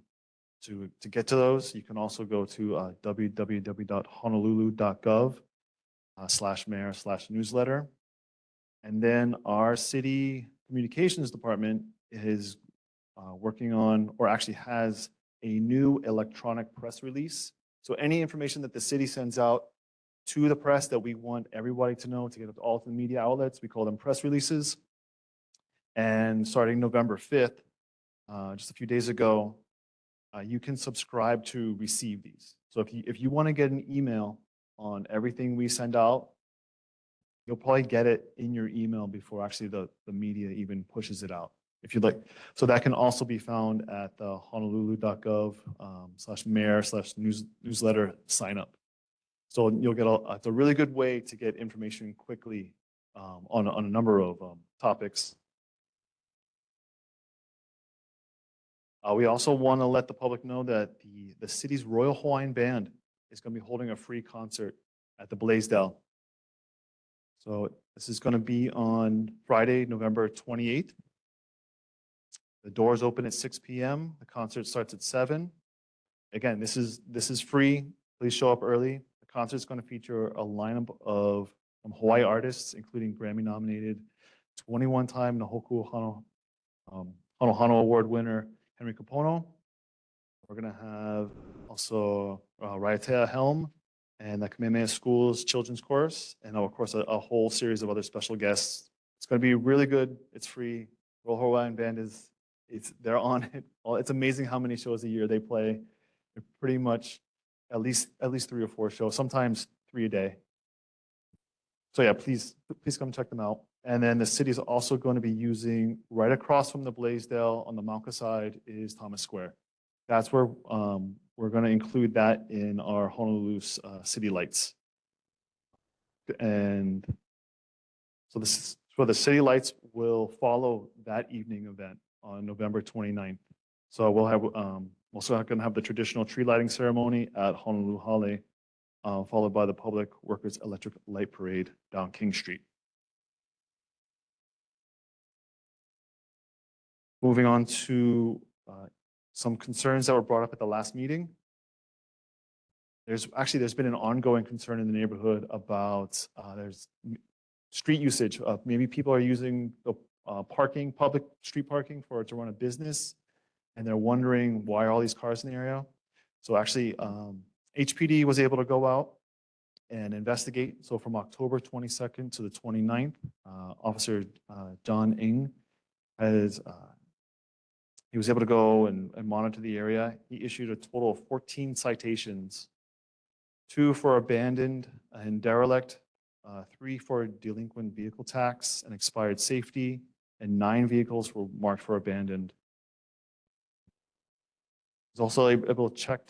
get to those, you can also go to www.honolulu.gov/mayor/newsletter. And then our city communications department is working on, or actually has, a new electronic press release. So any information that the city sends out to the press that we want everybody to know, to get it to all the media outlets, we call them press releases. And starting November 5th, just a few days ago, you can subscribe to receive these. So if you want to get an email on everything we send out, you'll probably get it in your email before actually the media even pushes it out, if you'd like. So that can also be found at the honolulu.gov/mayor/newsletter sign up. So you'll get it's a really good way to get information quickly on a number of topics. We also want to let the public know that the city's Royal Hawaiian Band is going to be holding a free concert at the Blaisdell. So this is going to be on Friday, November 28th. The doors open at 6 p.m. The concert starts at 7. Again, this is free. Please show up early. The concert is going to feature a lineup of Hawaii artists, including Grammy-nominated 21-time Nahoku Hano Award winner Henry Kapono. We're going to have also Raiatea Helm and the Kamehameha School's Children's Chorus, and of course a whole series of other special guests. It's going to be really good. It's free. Royal Hawaiian Band they're on it. It's amazing how many shows a year they play. They're pretty much at least 3 or 4 shows, sometimes 3 a day. So yeah, please come check them out. And then the city is also going to be using, right across from the Blaisdell on the Mauka side is Thomas Square. That's where we're going to include that in our Honolulu city lights. And so the city lights will follow that evening event on November 29th. So we'll have also going to have the traditional tree lighting ceremony at Honolulu Hale, followed by the Public Workers Electric Light Parade down King Street. Moving on to some concerns that were brought up at the last meeting. There's been an ongoing concern in the neighborhood about there's street usage. Maybe people are using the public street parking to run a business, and they're wondering why are all these cars in the area. So actually, HPD was able to go out and investigate. So from October 22nd to the 29th, Officer John Ng he was able to go and monitor the area. He issued a total of 14 citations, 2 for abandoned and derelict, 3 for delinquent vehicle tax and expired safety, and 9 vehicles were marked for abandoned. He was also able to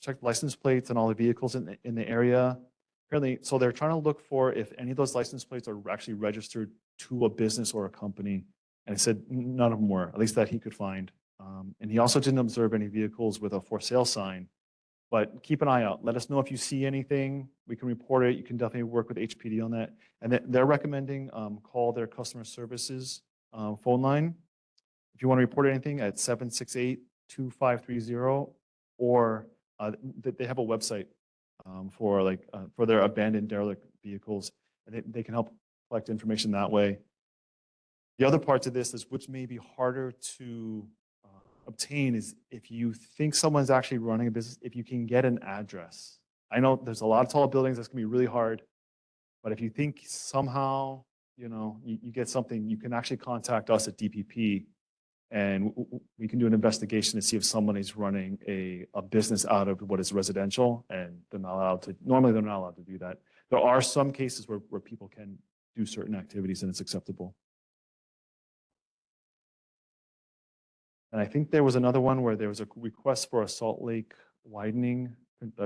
check license plates and all the vehicles in the area. Apparently, so they're trying to look for if any of those license plates are actually registered to a business or a company. And he said none of them were, at least that he could find. And he also didn't observe any vehicles with a for sale sign. But keep an eye out. Let us know if you see anything. We can report it. You can definitely work with HPD on that. And they're recommending call their customer services phone line if you want to report anything at 768-2530, or they have a website for their abandoned derelict vehicles, and they can help collect information that way. The other part to this is, which may be harder to obtain, is if you think someone's actually running a business, if you can get an address. I know there's a lot of tall buildings, that's gonna be really hard, but if you think somehow, you get something, you can actually contact us at DPP, and we can do an investigation to see if someone is running a business out of what is residential, and they're not allowed to, normally they're not allowed to do that. There are some cases where people can do certain activities and it's acceptable. And I think there was another one where there was a request for a Salt Lake widening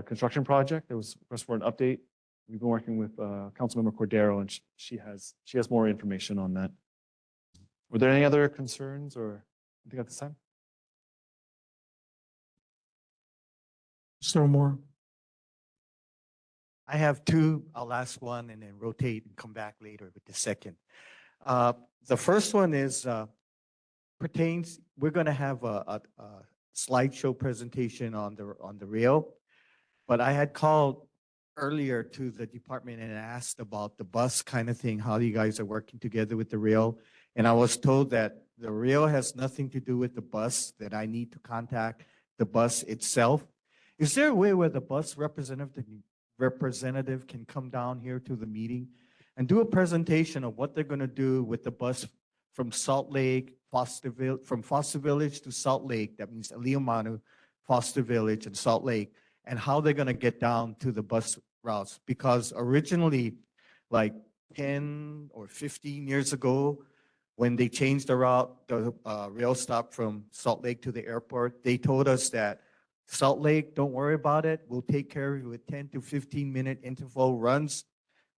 construction project. There was a request for an update. We've been working with Councilmember Cordero, and she has more information on that. Were there any other concerns or anything at this time? Mr. Moore. I have two. I'll ask one and then rotate and come back later with the second. The first one is pertains, we're going to have a slideshow presentation on the rail, but I had called earlier to the department and asked about the bus kind of thing, how you guys are working together with the rail. And I was told that the rail has nothing to do with the bus, that I need to contact the bus itself. Is there a way where the bus representative can come down here to the meeting and do a presentation of what they're going to do with the bus from Salt Lake, from Foster Village to Salt Lake? That means Āliamanu, Foster Village, and Salt Lake, and how they're going to get down to the bus routes. Because originally, like 10 or 15 years ago, when they changed the route, the rail stop from Salt Lake to the airport, they told us that Salt Lake, don't worry about it. We'll take care of you with 10 to 15-minute interval runs.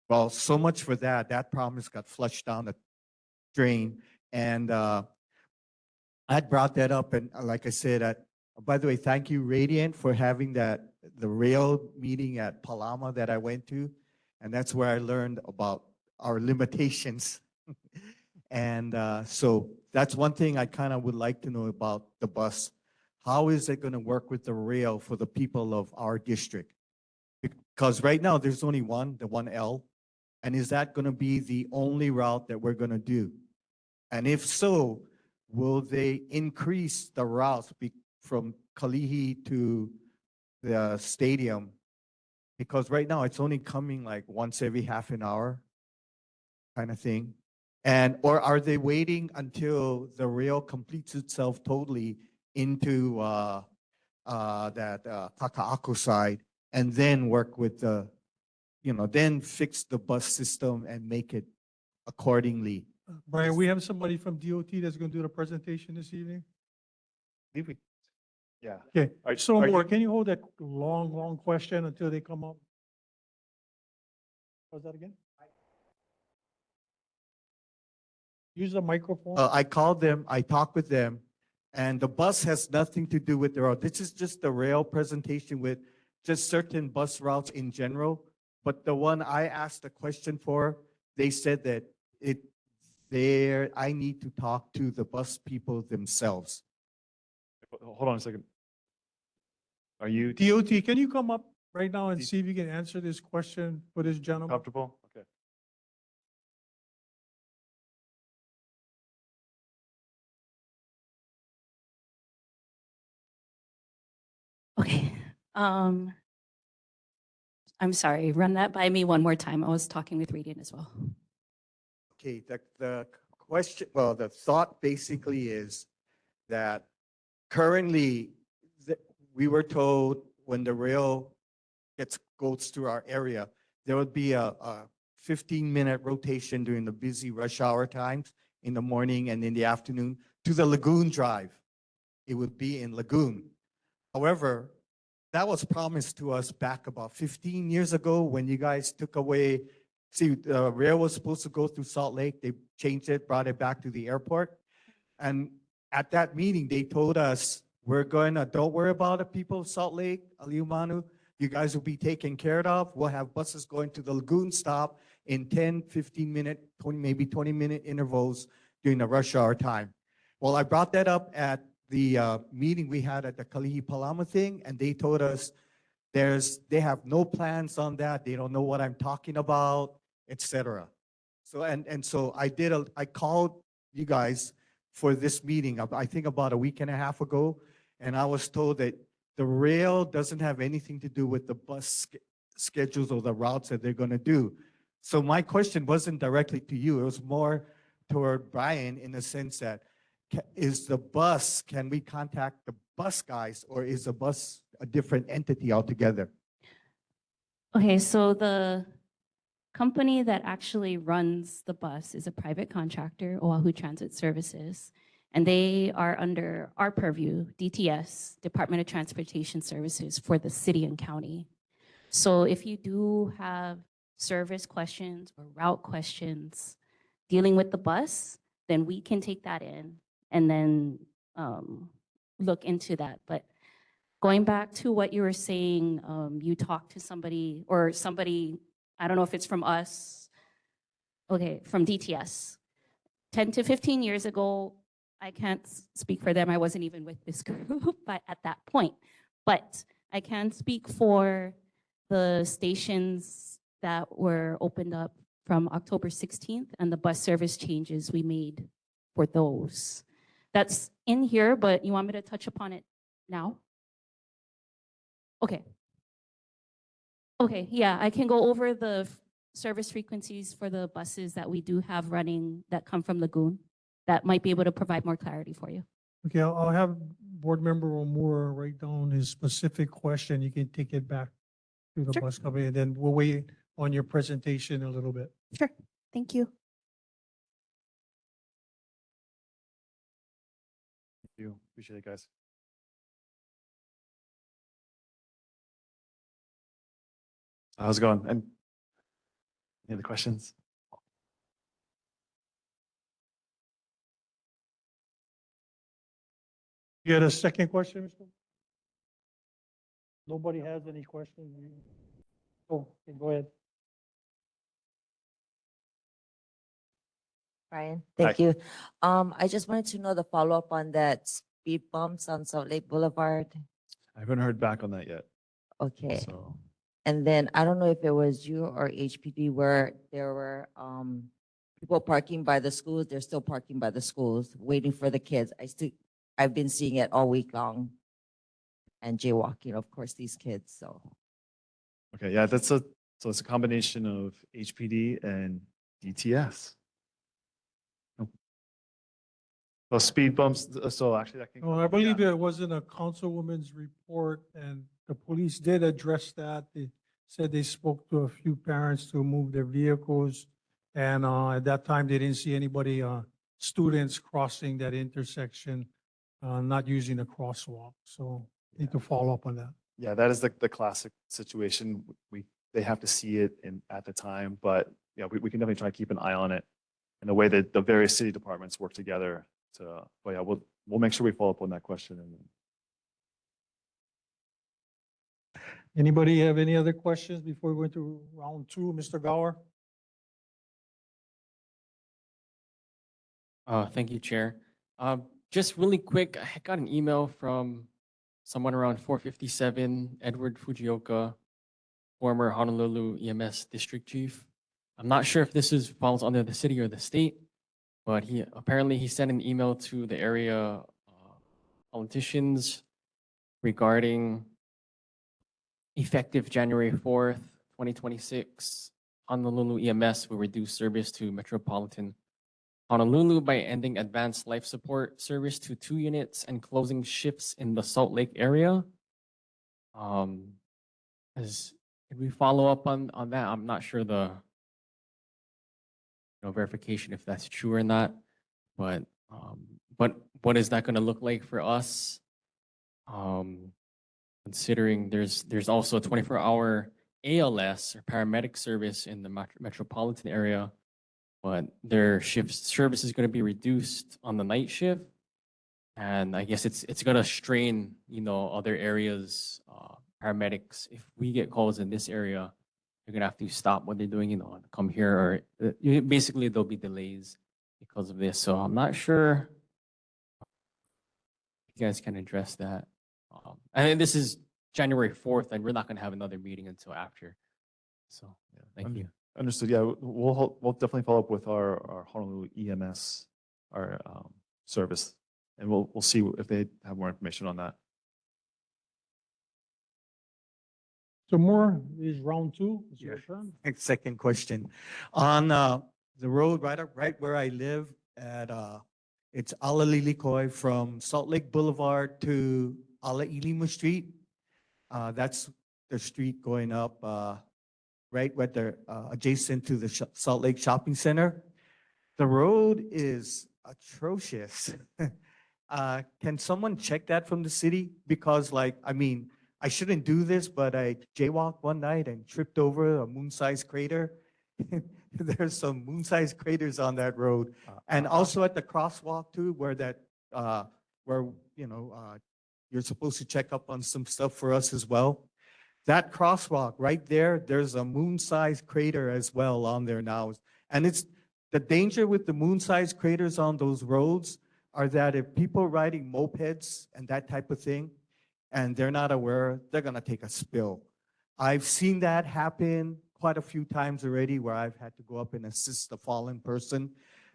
Well, so much for that. That promise got flushed down the drain. And I brought that up. And like I said, by the way, thank you, Radiant, for having the rail meeting at Palama that I went to. And that's where I learned about our limitations. And so that's one thing I kind of would like to know about the bus. How is it going to work with the rail for the people of our district? Because right now there's only one, the 1L. And is that going to be the only route that we're going to do? And if so, will they increase the routes from Kalihi to the stadium? Because right now it's only coming like once every half an hour kind of thing. And or are they waiting until the rail completes itself totally into that Kaka'ako side and then work with the, then fix the bus system and make it accordingly? Brian, we have somebody from DOT that's going to do the presentation this evening. Yeah. Okay, Are- so are more, you- can you hold that long question until they come up? What's that again? Use the microphone. I called them, I talked with them, and the bus has nothing to do with the route. This is just the rail presentation with just certain bus routes in general. But the one I asked a question for, they said that I need to talk to the bus people themselves. Hold on a second. Are you DOT, can you come up right now and see if you can answer this question for this gentleman? comfortable? Okay. Okay. I'm sorry, run that by me one more time. I was talking with Radiant as well. Okay, the question, well, the thought basically is that currently we were told when the rail goes through our area, there would be a 15-minute rotation during the busy rush hour times in the morning and in the afternoon to the Lagoon Drive. It would be in Lagoon. However, that was promised to us back about 15 years ago when you guys took away. See, the rail was supposed to go through Salt Lake. They changed it, brought it back to the airport. And at that meeting, they told us, don't worry about the people of Salt Lake, Āliamanu. You guys will be taken care of. We'll have buses going to the Lagoon stop in 10, 15-minute, 20, maybe 20-minute intervals during the rush hour time. Well, I brought that up at the meeting we had at the Kalihi Palama thing, and they told us they have no plans on that. They don't know what I'm talking about, etc. So so I called you guys for this meeting, I think about a week and a half ago, and I was told that the rail doesn't have anything to do with the bus schedules or the routes that they're going to do. So my question wasn't directly to you. It was more toward Brian in the sense that can we contact the bus guys, or is the bus a different entity altogether? Okay, so the company that actually runs the bus is a private contractor, Oahu Transit Services, and they are under our purview, DTS, Department of Transportation Services, for the city and county. So if you do have service questions or route questions dealing with the bus, then we can take that in and then look into that. But going back to what you were saying, you talked to somebody or somebody, I don't know if it's from us, okay, from DTS. 10 to 15 years ago, I can't speak for them. I wasn't even with this group at that point. But I can speak for the stations that were opened up from October 16th and the bus service changes we made for those. That's in here, but you want me to touch upon it now? Okay. Okay, yeah, I can go over the service frequencies for the buses that we do have running that come from Lagoon. That might be able to provide more clarity for you. Okay, I'll have Board Member Omura write down his specific question. You can take it back to the Sure. bus company, and then we'll wait on your presentation a little bit. Sure, thank you. Thank you. Appreciate it, guys. How's it going? And any other questions? You had a second question, Mr.? Nobody has any questions? Oh, okay, go ahead. Brian, thank you. I just wanted to know the follow-up on that speed bumps on Salt Lake Boulevard. I haven't heard back on that yet. Okay. So And then I don't know if it was you or HPD where there were people parking by the schools. They're still parking by the schools, waiting for the kids. I've been seeing it all week long. And jaywalking, of course, these kids, so. okay, yeah, so it's a combination of HPD and DTS. So speed bumps, so actually that can. No, I believe it wasn't a councilwoman's report, and the police did address that. They said they spoke to a few parents to move their vehicles. And at that time, they didn't see anybody, students crossing that intersection, not using a crosswalk. So need to follow up on that. Yeah, that is the classic situation. They have to see it at the time, but yeah, we can definitely try to keep an eye on it and the way that the various city departments work together to, but yeah, we'll make sure we follow up on that question. Anybody have any other questions before we go into round two? Mr. Gower? Thank you, Chair. Just really quick, I got an email from someone around 457, Edward Fujioka, former Honolulu EMS district chief. I'm not sure if falls under the city or the state, but he sent an email to the area politicians regarding effective January 4th, 2026, Honolulu EMS will reduce service to metropolitan Honolulu by ending advanced life support service to 2 units and closing shifts in the Salt Lake area. Did we follow up on that? I'm not sure the verification if that's true or not, but what is that going to look like for us? Considering there's also a 24-hour ALS or paramedic service in the metropolitan area, but their service is going to be reduced on the night shift, and I guess it's going to strain other areas. Paramedics, if we get calls in this area, they're going to have to stop what they're doing, and come here, or basically there'll be delays because of this. So I'm not sure if you guys can address that. And this is January 4th, and we're not going to have another meeting until after. So thank you. Understood. Yeah, we'll definitely follow up with our Honolulu EMS, our service, and we'll see if they have more information on that. So more is round two. It's your Yeah. turn. Second question. On the road right where I live at, it's Āliamanu-Salt from Salt Lake Boulevard to Āliamanu Street. That's the street going up right where they're adjacent to the Salt Lake Shopping Center. The road is atrocious. Can someone check that from the city? Because I shouldn't do this, but I jaywalked one night and tripped over a moon-sized crater. There's some moon-sized craters on that road. And also at the crosswalk too, where You're supposed to check up on some stuff for us as well. That crosswalk right there, there's a moon-sized crater as well on there now. And it's the danger with the moon-sized craters on those roads are that if people are riding mopeds and that type of thing, and they're not aware, they're gonna take a spill. I've seen that happen quite a few times already where I've had to go up and assist a fallen person.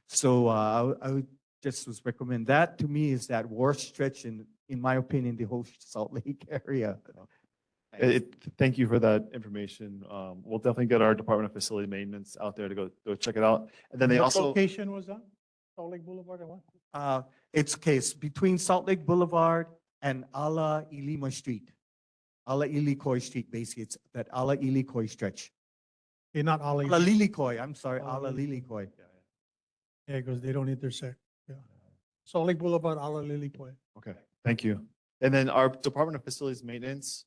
So I would just was recommend that to me is that worst stretch in my opinion, the whole Salt Lake area. Thank you for that information. We'll definitely get our Department of Facility Maintenance out there to go check it out. And then they What also, location was that? Salt Lake Boulevard or what? It's case between Salt Lake Boulevard and Āliamanu Street. Āliamanu Street, basically. It's that Āliamanu stretch. Okay, not Ali. Āliamanu, I'm sorry, Āliamanu. Yeah, because they don't intersect. Yeah. Salt Lake Boulevard, Āliamanu. okay, thank you. And then our Department of Facilities Maintenance,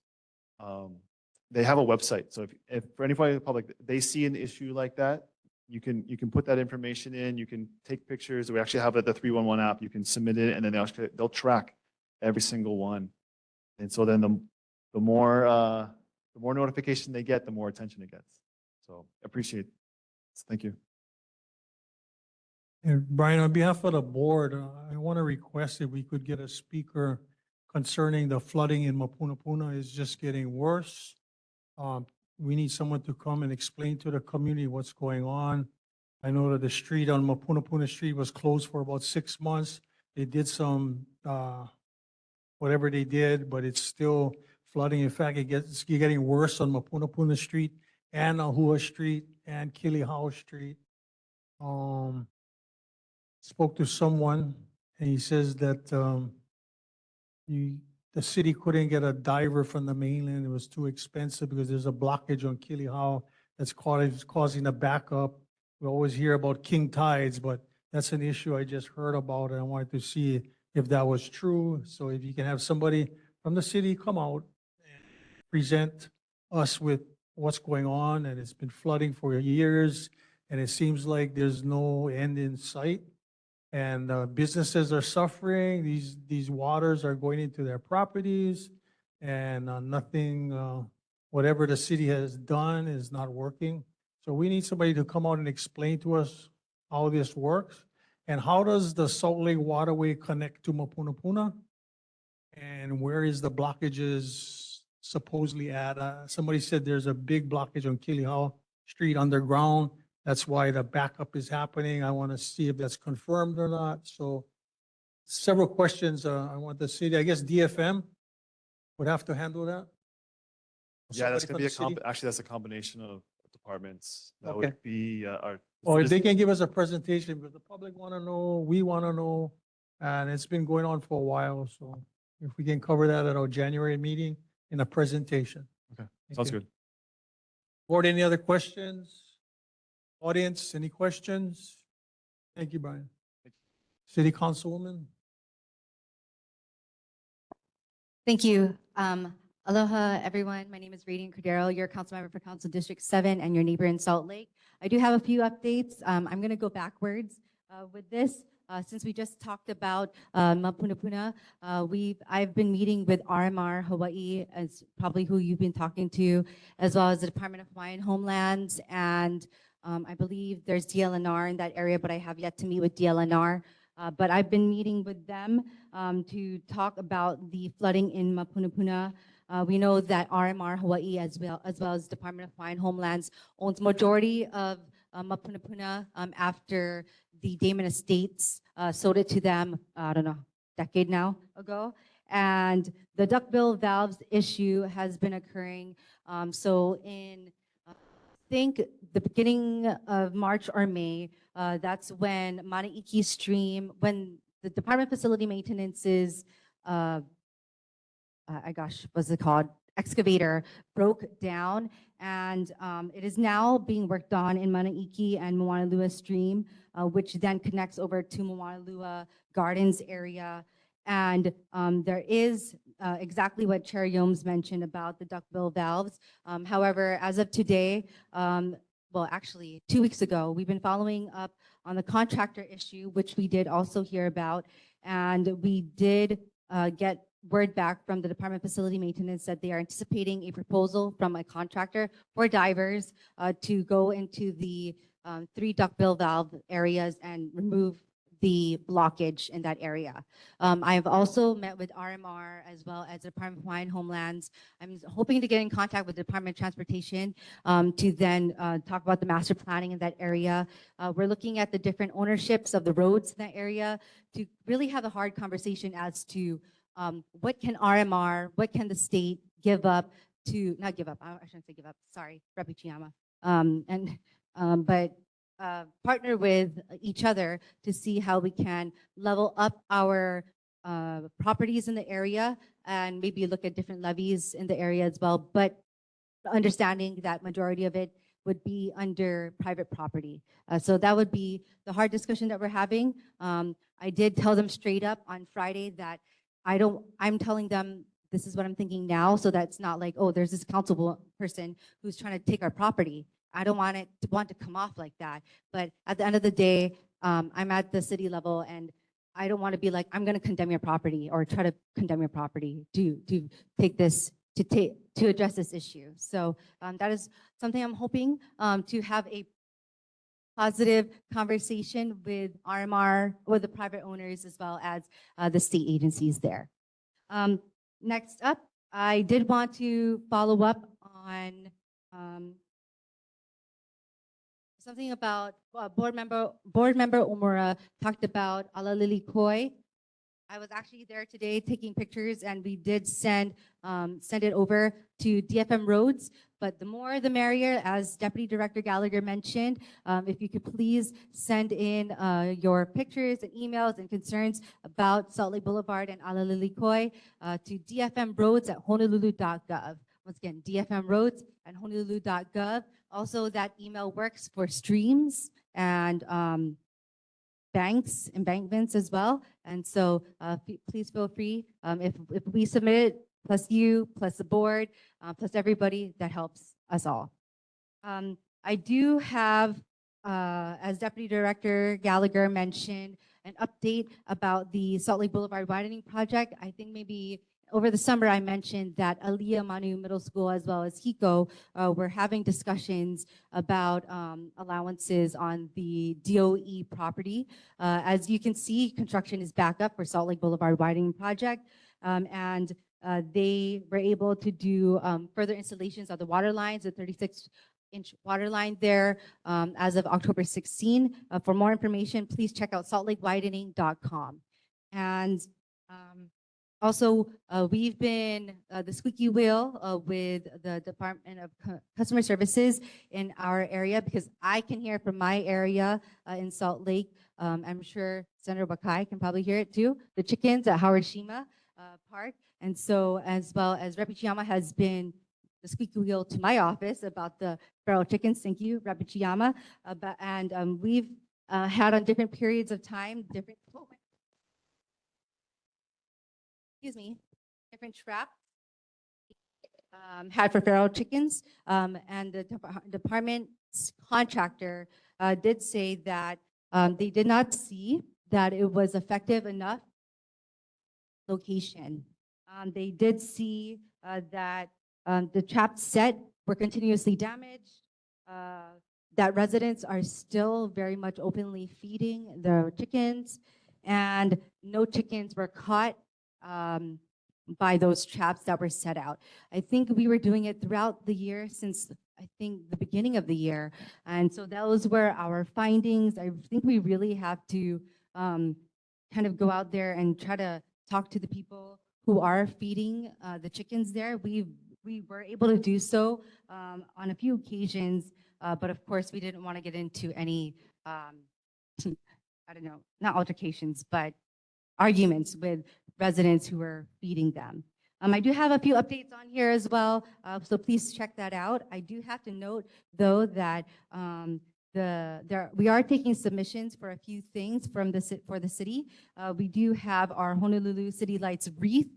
they have a website. So if for anybody in the public, they see an issue like that, you can put that information in, you can take pictures. We actually have the 311 app. You can submit it and then they'll track every single one. And so then the more notification they get, the more attention it gets. So appreciate it. Thank you. And Brian, on behalf of the board, I want to request if we could get a speaker concerning the flooding in Mapunapuna is just getting worse. We need someone to come and explain to the community what's going on. I know that the street on Mapunapuna Street was closed for about 6 months. They did some, whatever they did, but it's still flooding. In fact, it's getting worse on Mapunapuna Street and Ahua Street and Kilihau Street. Spoke to someone and he says that the city couldn't get a diver from the mainland. It was too expensive because there's a blockage on Kilihau that's causing a backup. We always hear about king tides, but that's an issue I just heard about and I wanted to see if that was true. So if you can have somebody from the city come out and present us with what's going on, and it's been flooding for years and it seems like there's no end in sight. And businesses are suffering. These waters are going into their properties, and nothing, whatever the city has done is not working. So we need somebody to come out and explain to us how this works. And how does the Salt Lake Waterway connect to Mapunapuna? And where is the blockages supposedly at? Somebody said there's a big blockage on Kilihau Street underground. That's why the backup is happening. I want to see if that's confirmed or not. So several questions. I want the city, I guess DFM would have to handle that. Yeah, that's Somebody gonna from be the city? actually, that's a combination of departments. That Okay. would be our. Or if they can give us a presentation, because the public want to know, we want to know, and it's been going on for a while. So if we can cover that at our January meeting in a presentation. Okay, Thank sounds you. good. Board, any other questions? Audience, any questions? Thank you, Brian. City Councilwoman? Thank you. Aloha, everyone. My name is Radiant Cordero, your council member for Council District 7 and your neighbor in Salt Lake. I do have a few updates. I'm going to go backwards with this. Since we just talked about Mapunapuna, I've been meeting with RMR Hawaii, as probably who you've been talking to, as well as the Department of Hawaiian Homelands, and I believe there's DLNR in that area, but I have yet to meet with DLNR. But I've been meeting with them to talk about the flooding in Mapunapuna. We know that RMR Hawaii, as well as Department of Hawaiian Homelands, owns majority of Mapunapuna after the Damon Estates sold it to them, I don't know, decade now ago. And the duckbill valves issue has been occurring. So in I think the beginning of March or May, that's when Manaiki Stream, when the Department of Facility Maintenance's, what's it called? Excavator broke down, and it is now being worked on in Manaiki and Moanalua Stream, which then connects over to Moanalua Gardens area. And there is exactly what Chair Yomes mentioned about the duckbill valves. However, as of today, well, actually 2 weeks ago, we've been following up on the contractor issue, which we did also hear about. And we did get word back from the Department of Facility Maintenance that they are anticipating a proposal from a contractor for divers to go into the 3 duckbill valve areas and remove the blockage in that area. I've also met with RMR as well as the Department of Hawaiian Homelands. I'm hoping to get in contact with the Department of Transportation to then talk about the master planning in that area. We're looking at the different ownerships of the roads in that area to really have a hard conversation as to what can RMR, what can the state give up to, not give up, I shouldn't say give up, sorry, Repichiyama. But partner with each other to see how we can level up our properties in the area and maybe look at different levies in the area as well, but understanding that majority of it would be under private property. So that would be the hard discussion that we're having. I did tell them straight up on Friday that I'm telling them this is what I'm thinking now, so that's not like, oh, there's this council person who's trying to take our property. I don't want to come off like that. But at the end of the day, I'm at the city level and I don't want to be like, I'm going to condemn your property or try to condemn your property to take this, to address this issue. So that is something I'm hoping to have a positive conversation with RMR, with the private owners, as well as the state agencies there. Next up, I did want to follow up on something about board member Omura talked about Āliamanu-Salt. I was actually there today taking pictures, and we did send it over to DFM Roads. But the more the merrier, as Deputy Director Gallagher mentioned. If you could please send in your pictures and emails and concerns about Salt Lake Boulevard and Āliamanu-Salt to dfmroads@honolulu.gov. Once again, DFM Roads and honolulu.gov. Also, that email works for streams and banks, embankments as well. And so please feel free. If we submit it, plus you, plus the board, plus everybody, that helps us all. I do have, as Deputy Director Gallagher mentioned, an update about the Salt Lake Boulevard widening project. I think maybe over the summer, I mentioned that Āliamanu Middle School as well as HICO were having discussions about allowances on the DOE property. As you can see, construction is back up for Salt Lake Boulevard widening project. And they were able to do further installations of the water lines, the 36-inch water line there as of October 16. For more information, please check out saltlakewidening.com. And also, we've been the squeaky wheel with the Department of Customer Services in our area, because I can hear from my area in Salt Lake. I'm sure Senator Wakai can probably hear it too. The chickens at Howard Shima Park. And so, as well as Repichiyama has been the squeaky wheel to my office about the feral chickens. Thank you, Repichiyama. And we've had on different periods of time, different traps had for feral chickens. And the department's contractor did say that they did not see that it was effective enough location. They did see that the traps set were continuously damaged, that residents are still very much openly feeding their chickens, and no chickens were caught by those traps that were set out. I think we were doing it throughout the year since I think the beginning of the year. And so those were our findings. I think we really have to kind of go out there and try to talk to the people who are feeding the chickens there. We were able to do so on a few occasions, but of course we didn't want to get into any, I don't know, not altercations, but arguments with residents who were feeding them. I do have a few updates on here as well, so please check that out. I do have to note, though, that we are taking submissions for a few things from for the city. We do have our Honolulu City Lights wreath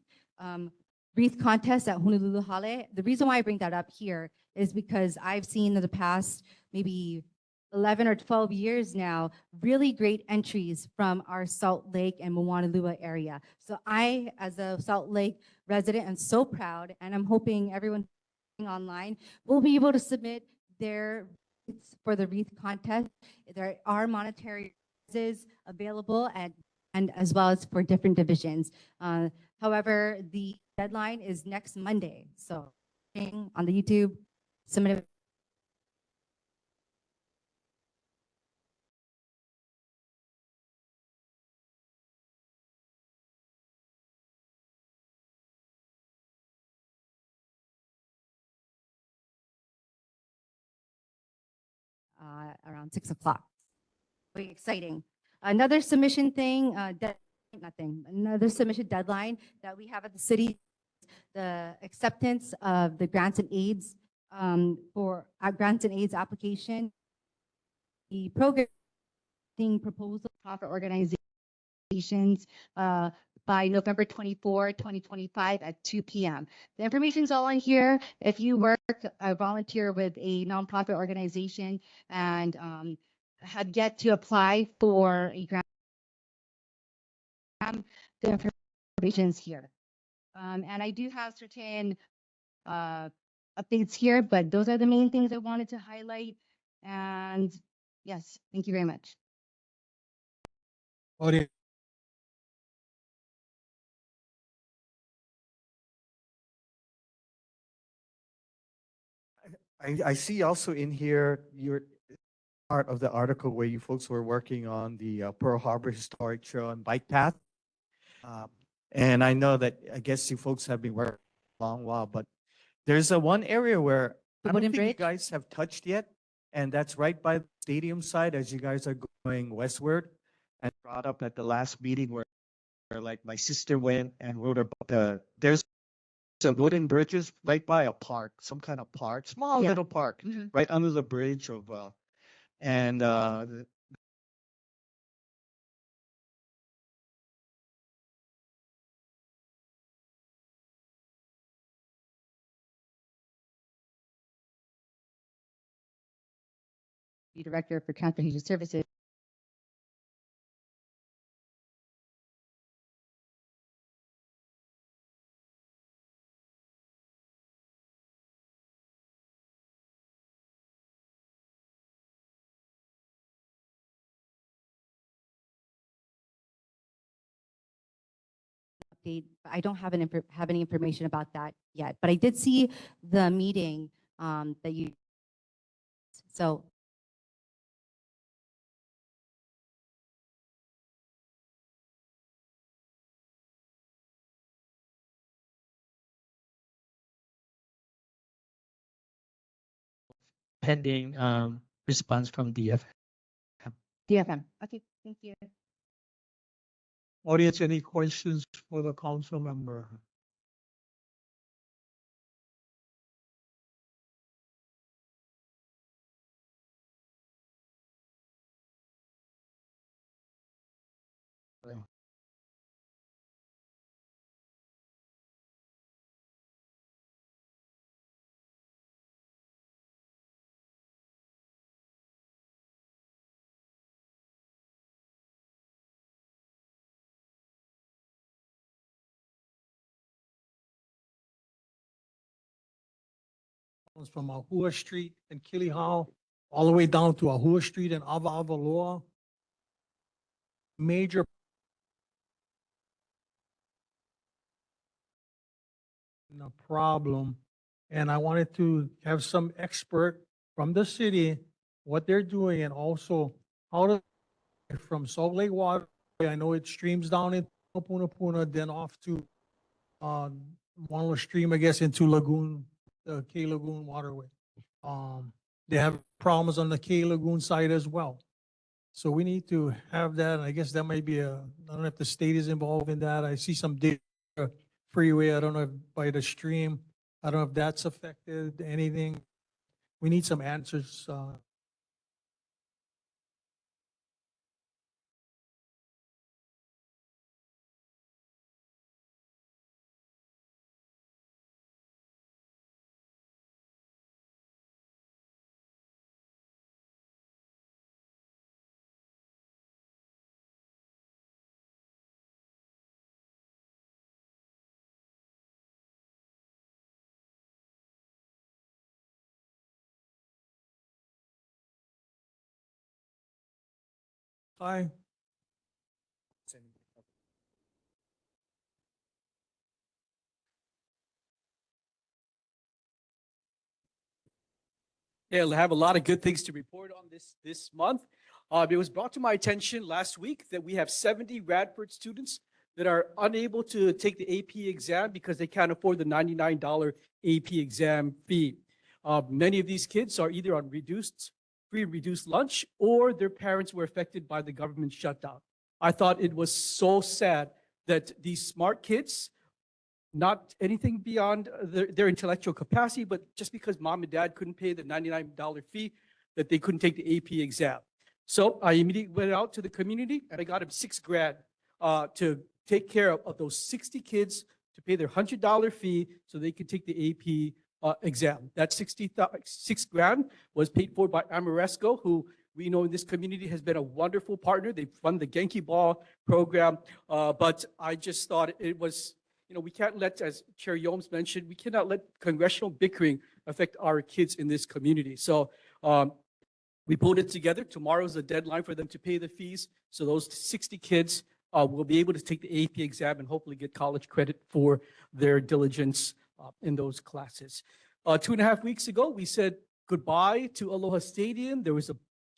contest at Honolulu Hale. The reason why I bring that up here is because I've seen in the past maybe 11 or 12 years now, really great entries from our Salt Lake and Moanalua area. So I, as a Salt Lake resident, am so proud, and I'm hoping everyone online will be able to submit their wreaths for the wreath contest. There are monetary prizes available and as well as for different divisions. However, the deadline is next Monday. So on the YouTube, submit it. Around 6 o'clock. Very exciting. Another submission thing, another submission deadline that we have at the city, the acceptance of the grants and aids for our grants and aids application. The program proposal profit organizations by November 24, 2025 at 2 p.m. The information's all on here. If you work, volunteer with a nonprofit organization and have yet to apply for a grant, the information's here. And I do have certain updates here, but those are the main things I wanted to highlight. And yes, thank you very much. Audience. I see also in here, your part of the article where you folks were working on the Pearl Harbor Historic Trail and Bike Path. And I know that, I guess you folks have been working a long while, but there's a one area where The I don't wooden think you bridge? guys have touched yet, and that's right by the stadium side as you guys are going westward. And brought up at the last meeting where like my sister went and wrote about there's some wooden bridges right by a park, some kind of park, small Yeah. little park, right under the bridge of and The Director for Transportation Services. Update. I don't have have any information about that yet, but I did see the meeting that you. So pending response from DF. DFM. Okay, thank you. Audience, any questions for the council member? Comes from Ahua Street and Kilihow, all the way down to Ahua Street and Avaloa. Major problem. And I wanted to have some expert from the city, what they're doing, and also how to, from Salt Lake Water, I know it streams down into Puna, then off to one little stream, I guess, into Lagoon, the K Lagoon waterway. They have problems on the K Lagoon side as well. So we need to have that, and I guess that might be I don't know if the state is involved in that. I see some data freeway, I don't know if by the stream, I don't know if that's affected anything. We need some answers, Aye. Yeah, I have a lot of good things to report on this month. It was brought to my attention last week that we have 70 Radford students that are unable to take the AP exam because they can't afford the $99 AP exam fee. Many of these kids are either on free reduced lunch, or their parents were affected by the government shutdown. I thought it was so sad that these smart kids, not anything beyond their intellectual capacity, but just because mom and dad couldn't pay the $99 fee, that they couldn't take the AP exam. So I immediately went out to the community and I got them $6,000 to take care of those 60 kids, to pay their $100 fee so they could take the AP exam. That $6,000 was paid for by Amoresco, who we know in this community has been a wonderful partner. They fund the Genki Ball program, but I just thought it was, we can't let, as Chair Yomes mentioned, we cannot let congressional bickering affect our kids in this community. So we pulled it together. Tomorrow's the deadline for them to pay the fees. So those 60 kids will be able to take the AP exam and hopefully get college credit for their diligence in those classes. 2.5 weeks ago, we said goodbye to Aloha Stadium. There was a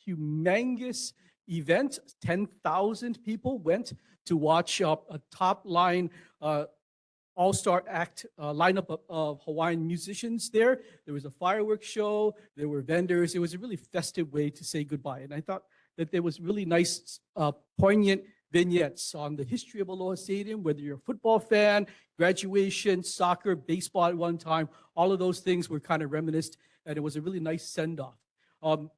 humongous event. 10,000 people went to watch a top line all-star act lineup of Hawaiian musicians there. There was a fireworks show. There were vendors. It was a really festive way to say goodbye. And I thought that there was really nice, poignant vignettes on the history of Aloha Stadium, whether you're a football fan, graduation, soccer, baseball at one time, all of those things were kind of reminisced, and it was a really nice send-off.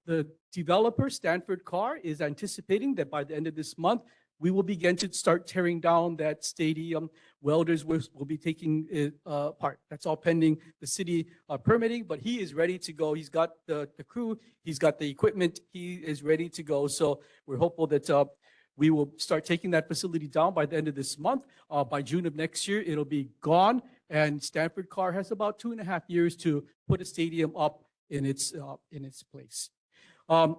The developer, Stanford Carr, is anticipating that by the end of this month, we will begin to start tearing down that stadium. Welders will be taking it apart. That's all pending the city permitting, but he is ready to go. He's got the crew, he's got the equipment, he is ready to go. So we're hopeful that we will start taking that facility down by the end of this month. By June of next year, it'll be gone. And Stanford Carr has about 2.5 years to put a stadium up in its place. I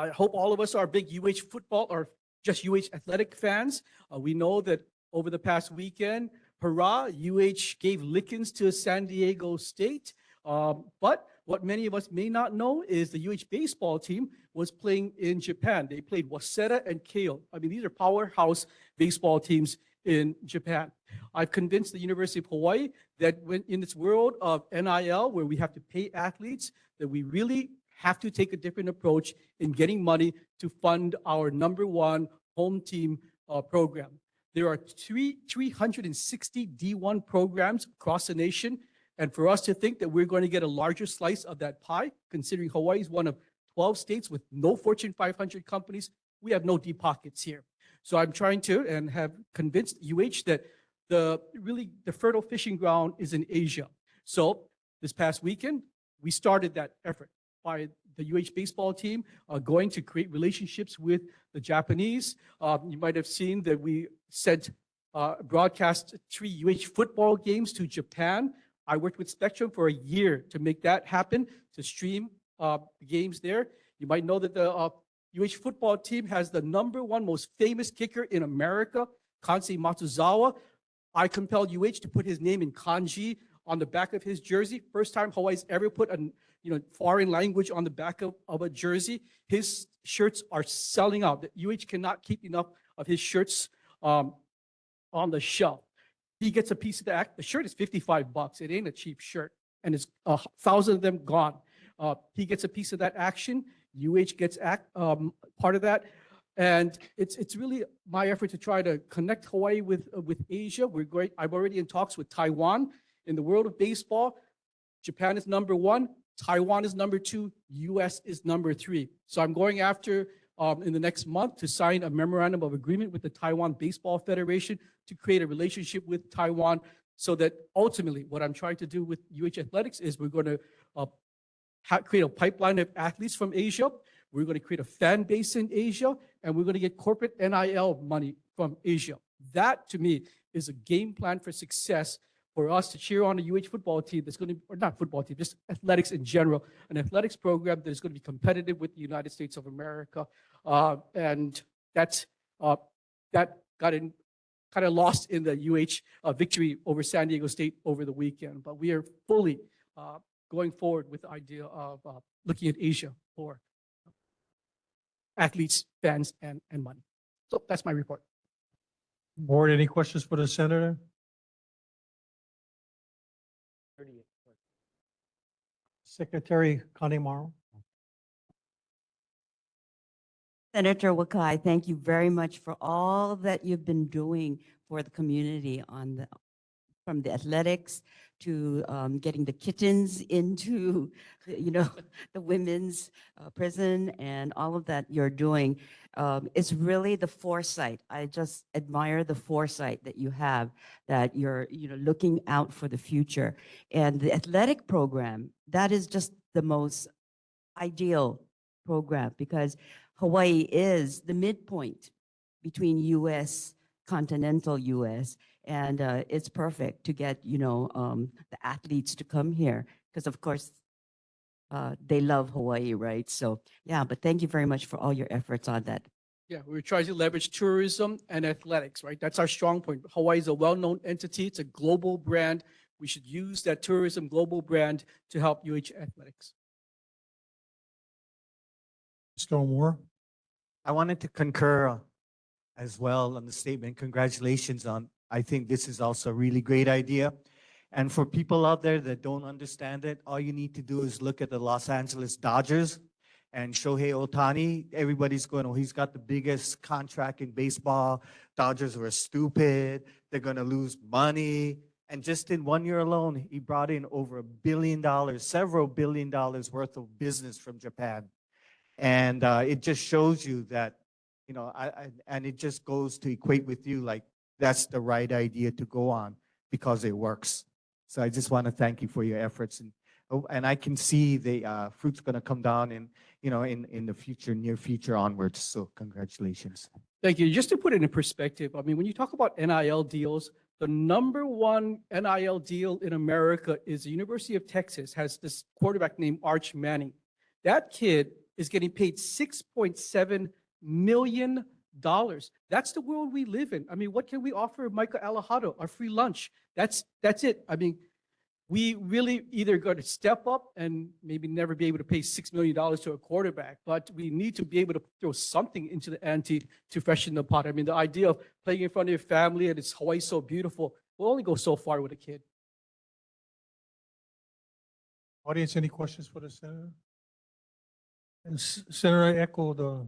hope all of us are big UH football or just UH athletic fans. We know that over the past weekend, hurrah, UH gave lickings to San Diego State. But what many of us may not know is the UH baseball team was playing in Japan. They played Waseda and Keio. I mean, these are powerhouse baseball teams in Japan. I've convinced the University of Hawaii that when in this world of NIL, where we have to pay athletes, that we really have to take a different approach in getting money to fund our #1 home team program. There are 360 D1 programs across the nation. And for us to think that we're going to get a larger slice of that pie, considering Hawaii is one of 12 states with no Fortune 500 companies, we have no deep pockets here. So I'm trying to and have convinced UH that the fertile fishing ground is in Asia. So this past weekend, we started that effort by the UH baseball team going to create relationships with the Japanese. You might have seen that we sent broadcast 3 UH football games to Japan. I worked with Spectrum for a year to make that happen, to stream games there. You might know that the UH football team has the #1 most famous kicker in America, Kansei Matsuzawa. I compelled UH to put his name in kanji on the back of his jersey. First time Hawaii's ever put a foreign language on the back of a jersey. His shirts are selling out. The UH cannot keep enough of his shirts on the shelf. He gets a piece of the act. The shirt is $55. It ain't a cheap shirt, and it's 1,000 of them gone. He gets a piece of that action. UH gets part of that. And it's really my effort to try to connect Hawaii with Asia. I'm already in talks with Taiwan. In the world of baseball, Japan is #1, Taiwan is #2, US is #3. So I'm going after in the next month to sign a memorandum of agreement with the Taiwan Baseball Federation to create a relationship with Taiwan, so that ultimately what I'm trying to do with UH Athletics is we're going to create a pipeline of athletes from Asia. We're going to create a fan base in Asia, and we're going to get corporate NIL money from Asia. That, to me, is a game plan for success for us to cheer on a UH football team that's going to, or not football team, just athletics in general, an athletics program that is going to be competitive with the United States of America. And that's, that got in, kind of lost in the UH victory over San Diego State over the weekend. But we are fully going forward with the idea of looking at Asia for athletes, fans, and money. So that's my report. Board, any questions for the senator? Secretary Connie Morrow. Senator Wakai, thank you very much for all that you've been doing for the community on the, from the athletics to getting the kittens into, you know, the women's prison and all of that you're doing. It's really the foresight. I just admire the foresight that you have, that you're, you know, looking out for the future. And the athletic program, that is just the most ideal program because Hawaii is the midpoint between U.S., continental U.S., and it's perfect to get, you know, the athletes to come here because, of course, they love Hawaii, right? So, yeah, but thank you very much for all your efforts on that. Yeah, we're trying to leverage tourism and athletics, right? That's our strong point. Hawaii is a well-known entity. It's a global brand. We should use that tourism global brand to help UH athletics. Mr. O'Moore. I wanted to concur as well on the statement. Congratulations on, I think this is also a really great idea. And for people out there that don't understand it, all you need to do is look at the Los Angeles Dodgers and Shohei Ohtani. Everybody's going, oh, he's got the biggest contract in baseball. Dodgers were stupid. They're going to lose money. And just in 1 year alone, he brought in over $1 billion, several $1 billion worth of business from Japan. And it just shows you that, you know, and it just goes to equate with you like that's the right idea to go on because it works. So I just want to thank you for your efforts. And I can see the fruit's going to come down in, you know, in the future, near future onwards. So congratulations. Thank you. Just to put it in perspective, I mean, when you talk about NIL deals, the #1 NIL deal in America is the University of Texas has this quarterback named Arch Manning. That kid is getting paid $6.7 million. That's the world we live in. I mean, what can we offer Micah Alejado? A free lunch. That's it. I mean, we really either got to step up and maybe never be able to pay $6 million to a quarterback, but we need to be able to throw something into the ante to freshen the pot. I mean, the idea of playing in front of your family and it's Hawaii so beautiful will only go so far with a kid. Audience, any questions for the senator? And Senator, I echo the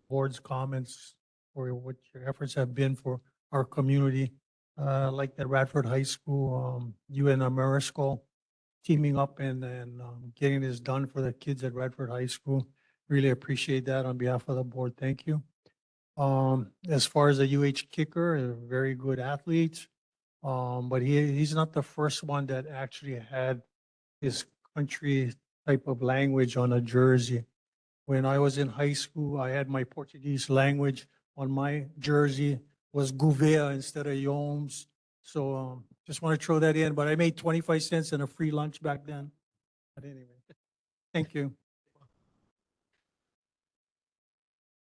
board's comments for what your efforts have been for our community. Like the Radford High School, you and Amerischool teaming up and getting this done for the kids at Radford High School. Really appreciate that on behalf of the board. Thank you. As far as the UH kicker, a very good athlete. But he's not the first one that actually had his country type of language on a jersey. When I was in high school, I had my Portuguese language on my jersey was Gouveia instead of Yomes. So just want to throw that in, but I made 25 cents and a free lunch back then. But anyway, thank you.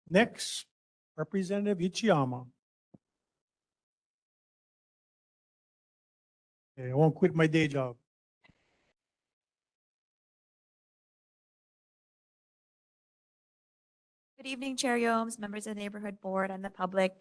Next, Representative Ichiyama. Okay, I won't quit my day job. Good evening, Chair Yomes, members of the Neighborhood Board, and the public.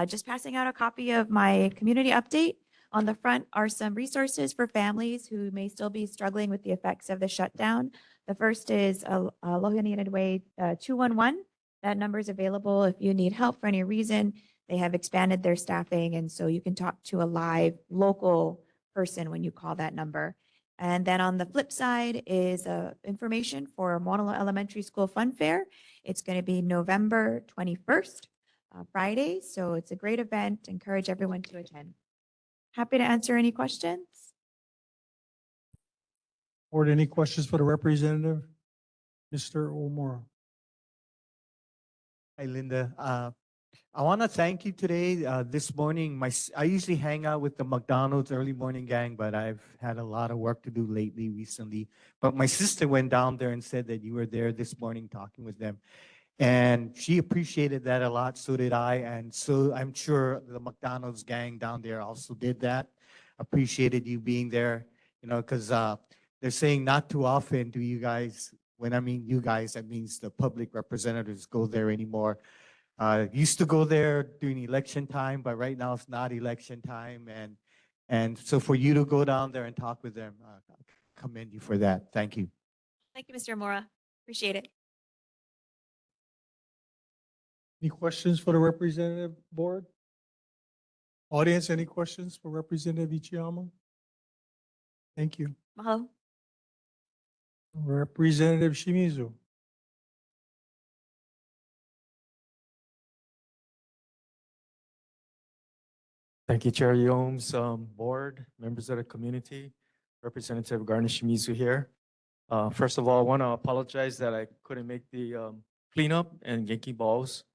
Just passing out a copy of my community update. On the front are some resources for families who may still be struggling with the effects of the shutdown. The first is Aloha United Way 211. That number is available if you need help for any reason. They have expanded their staffing, and so you can talk to a live local person when you call that number. And then on the flip side is information for Mauna Elementary School Fun Fair. It's going to be November 21st, Friday. So it's a great event. Encourage everyone to attend. Happy to answer any questions. Board, any questions for the representative? Mr. O'More. Hi, Linda. I want to thank you today. This morning, I usually hang out with the McDonald's early morning gang, but I've had a lot of work to do recently. But my sister went down there and said that you were there this morning talking with them. And she appreciated that a lot. So did I. And so I'm sure the McDonald's gang down there also did that. Appreciated you being there, because they're saying not too often do you guys, when I mean you guys, that means the public representatives go there anymore. Used to go there during election time, but right now it's not election time. And so for you to go down there and talk with them, commend you for that. Thank you. Thank you, Mr. Mora. Appreciate it. Any questions for the representative board? Audience, any questions for Representative Ichiyama? Thank you. Mahalo. Representative Shimizu. Thank you, Chair Yomes, board, members of the community, Representative Garner Shimizu here. First of all, I want to apologize that I couldn't make the cleanup and Yankee balls.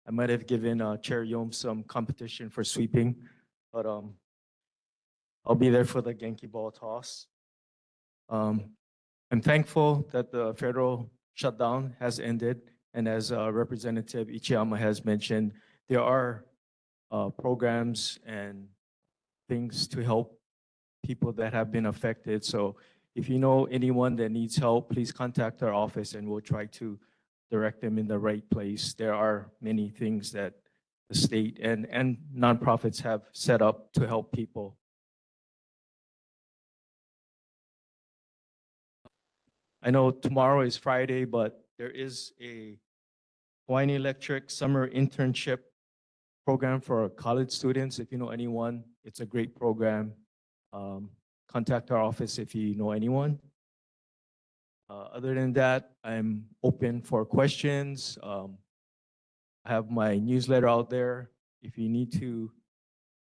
I might have given Chair Yomes some competition for sweeping, but I'll be there for the Yankee ball toss. I'm thankful that the federal shutdown has ended, and as Representative Ichiyama has mentioned, there are programs and things to help people that have been affected. So if you know anyone that needs help, please contact our office and we'll try to direct them in the right place. There are many things that the state and nonprofits have set up to help people. I know tomorrow is Friday, but there is a Hawaiian Electric summer internship program for college students. If you know anyone, it's a great program. Contact our office if you know anyone. Other than that, I'm open for questions. I have my newsletter out there. If you need to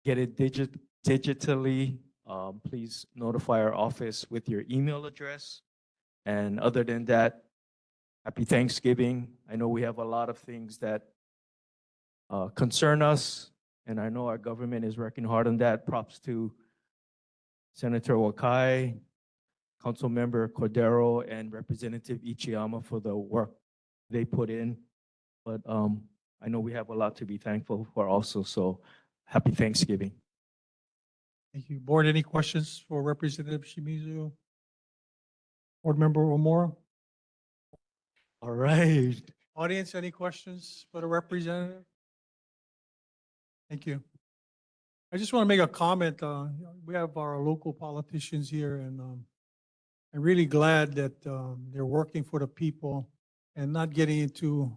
get it digitally, please notify our office with your email address. And other than that, happy Thanksgiving. I know we have a lot of things that concern us, and I know our government is working hard on that. Props to Senator Wakai, Councilmember Cordero, and Representative Ichiyama for the work they put in. But I know we have a lot to be thankful for also, so happy Thanksgiving. Thank you. Board, any questions for Representative Shimizu? Board Member Omora? All right. Audience, any questions for the representative? Thank you. I just want to make a comment. We have our local politicians here, and I'm really glad that they're working for the people and not getting into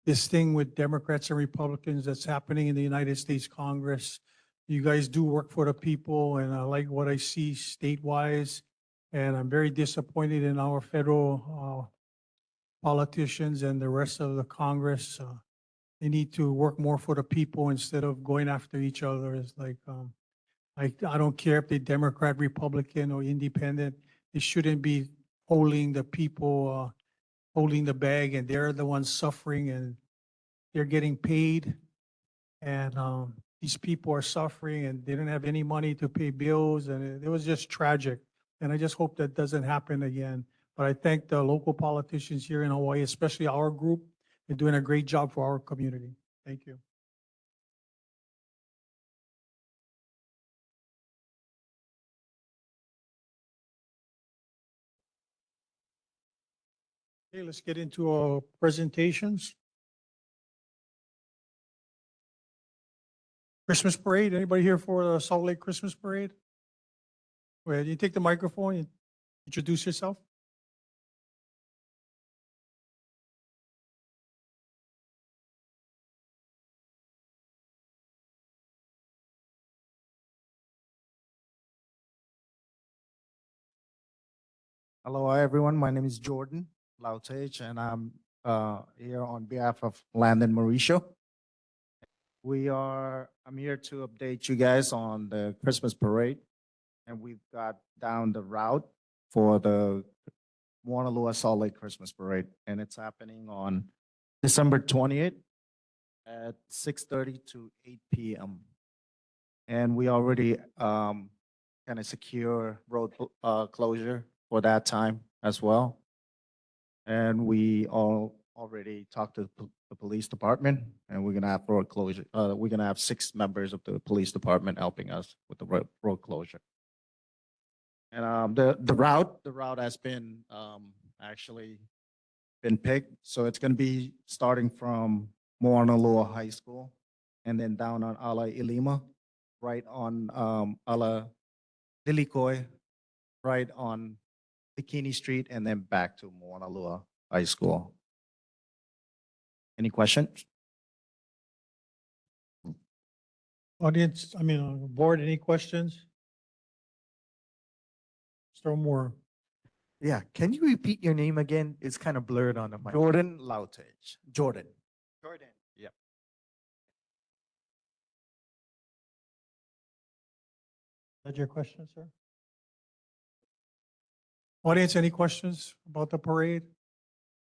this thing with Democrats and Republicans that's happening in the United States Congress. You guys do work for the people, and I like what I see statewide. And I'm very disappointed in our federal politicians and the rest of the Congress. They need to work more for the people instead of going after each other. It's like, I don't care if they're Democrat, Republican, or independent. They shouldn't be holding the people, holding the bag, and they're the ones suffering, and they're getting paid. And these people are suffering, and they don't have any money to pay bills, and it was just tragic. And I just hope that doesn't happen again. But I thank the local politicians here in Hawaii, especially our group. They're doing a great job for our community. Thank you. Okay, let's get into our presentations. Christmas parade. Anybody here for the Salt Lake Christmas parade? Wait, you take the microphone and introduce yourself. Hello, everyone. My name is Jordan Lautage, and I'm here on behalf of Landon Mauricio. I'm here to update you guys on the Christmas parade, and we've got down the route for the Mauna Loa Salt Lake Christmas Parade, and it's happening on December 28th at 6:30 to 8 p.m. And we already kind of secure road closure for that time as well. And we all already talked to the police department, and we're gonna have road closure. We're gonna have 6 members of the police department helping us with the road closure. And the route has been actually been picked, so it's gonna be starting from Moana Loa High School, and then down on Ala Ilima, right on Ala Lilikoi, right on Bikini Street, and then back to Moana Loa High School. Any questions? Audience, board, any questions? Mr. Moore. Yeah, can you repeat your name again? It's kind of blurred on the mic. Jordan Lautage. Jordan. Jordan. Yep. That's your question, sir? Audience, any questions about the parade?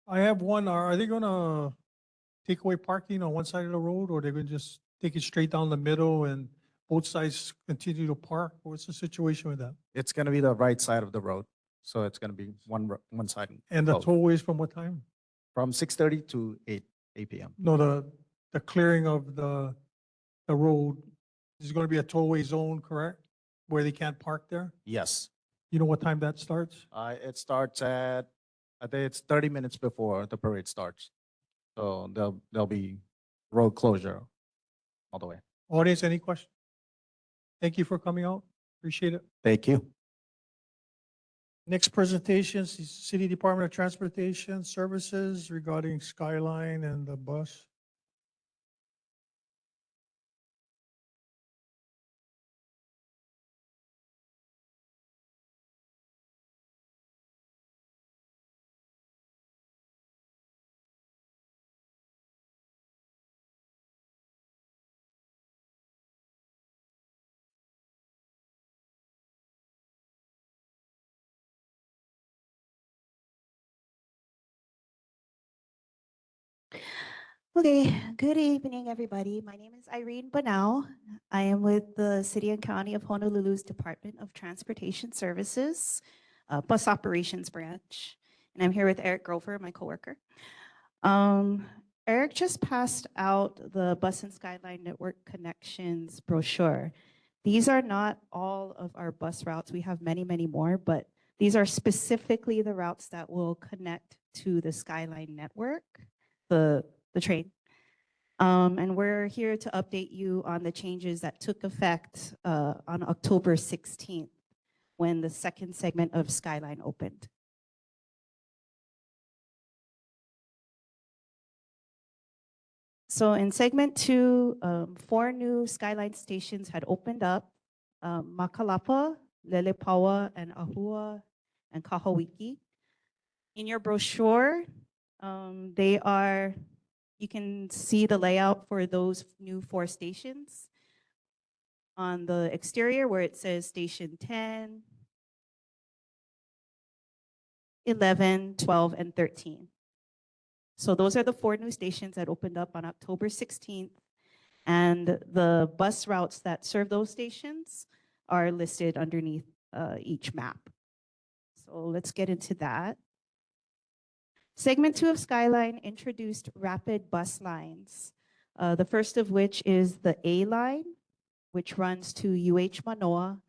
I have one. Are they gonna take away parking on one side of the road, or they're gonna just take it straight down the middle and both sides continue to park? What's the situation with that? It's gonna be the right side of the road, so it's gonna be one side. And the closed. tollways from what time? From 6:30 to 8 p.m. No, the clearing of the road, is gonna be a tollway zone, correct? Where they can't park there? Yes. You know what time that starts? It starts at, I think it's 30 minutes before the parade starts. So there'll be road closure all the way. Audience, any questions? Thank you for coming out. Appreciate it. Thank you. Next presentation is City Department of Transportation Services regarding Skyline and the bus. Okay, good evening, everybody. My name is Irene Banau. I am with the City and County of Honolulu's Department of Transportation Services, Bus Operations Branch. And I'm here with Eric Grover, my coworker. Eric just passed out the Bus and Skyline Network Connections brochure. These are not all of our bus routes. We have many, many more, but these are specifically the routes that will connect to the Skyline Network, the train. And we're here to update you on the changes that took effect on October 16th when the second segment of Skyline opened. So in segment 2, 4 new Skyline stations had opened up, Makalapa, Lelepaua, and Ahua, and Kahawiki. In your brochure, you can see the layout for those new 4 stations. On the exterior where it says station 10, 11, 12, and 13. So those are the 4 new stations that opened up on October 16th. And the bus routes that serve those stations are listed underneath each map. So let's get into that. Segment 2 of Skyline introduced rapid bus lines. The first of which is the A line, which runs to UH Manoa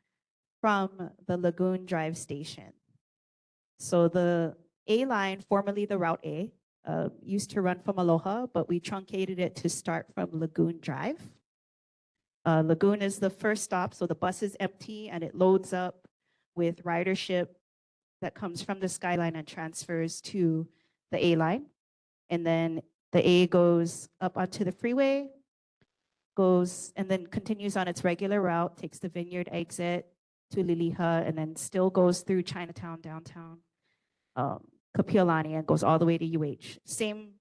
from the Lagoon Drive station. So the A line, formerly the Route A, used to run from Aloha, but we truncated it to start from Lagoon Drive. Lagoon is the first stop, so the bus is empty and it loads up with ridership that comes from the Skyline and transfers to the A line. And then the A goes up onto the freeway, goes and then continues on its regular route, takes the Vineyard exit to Liliha, and then still goes through Chinatown, downtown, Kapiolani, and goes all the way to UH. Same,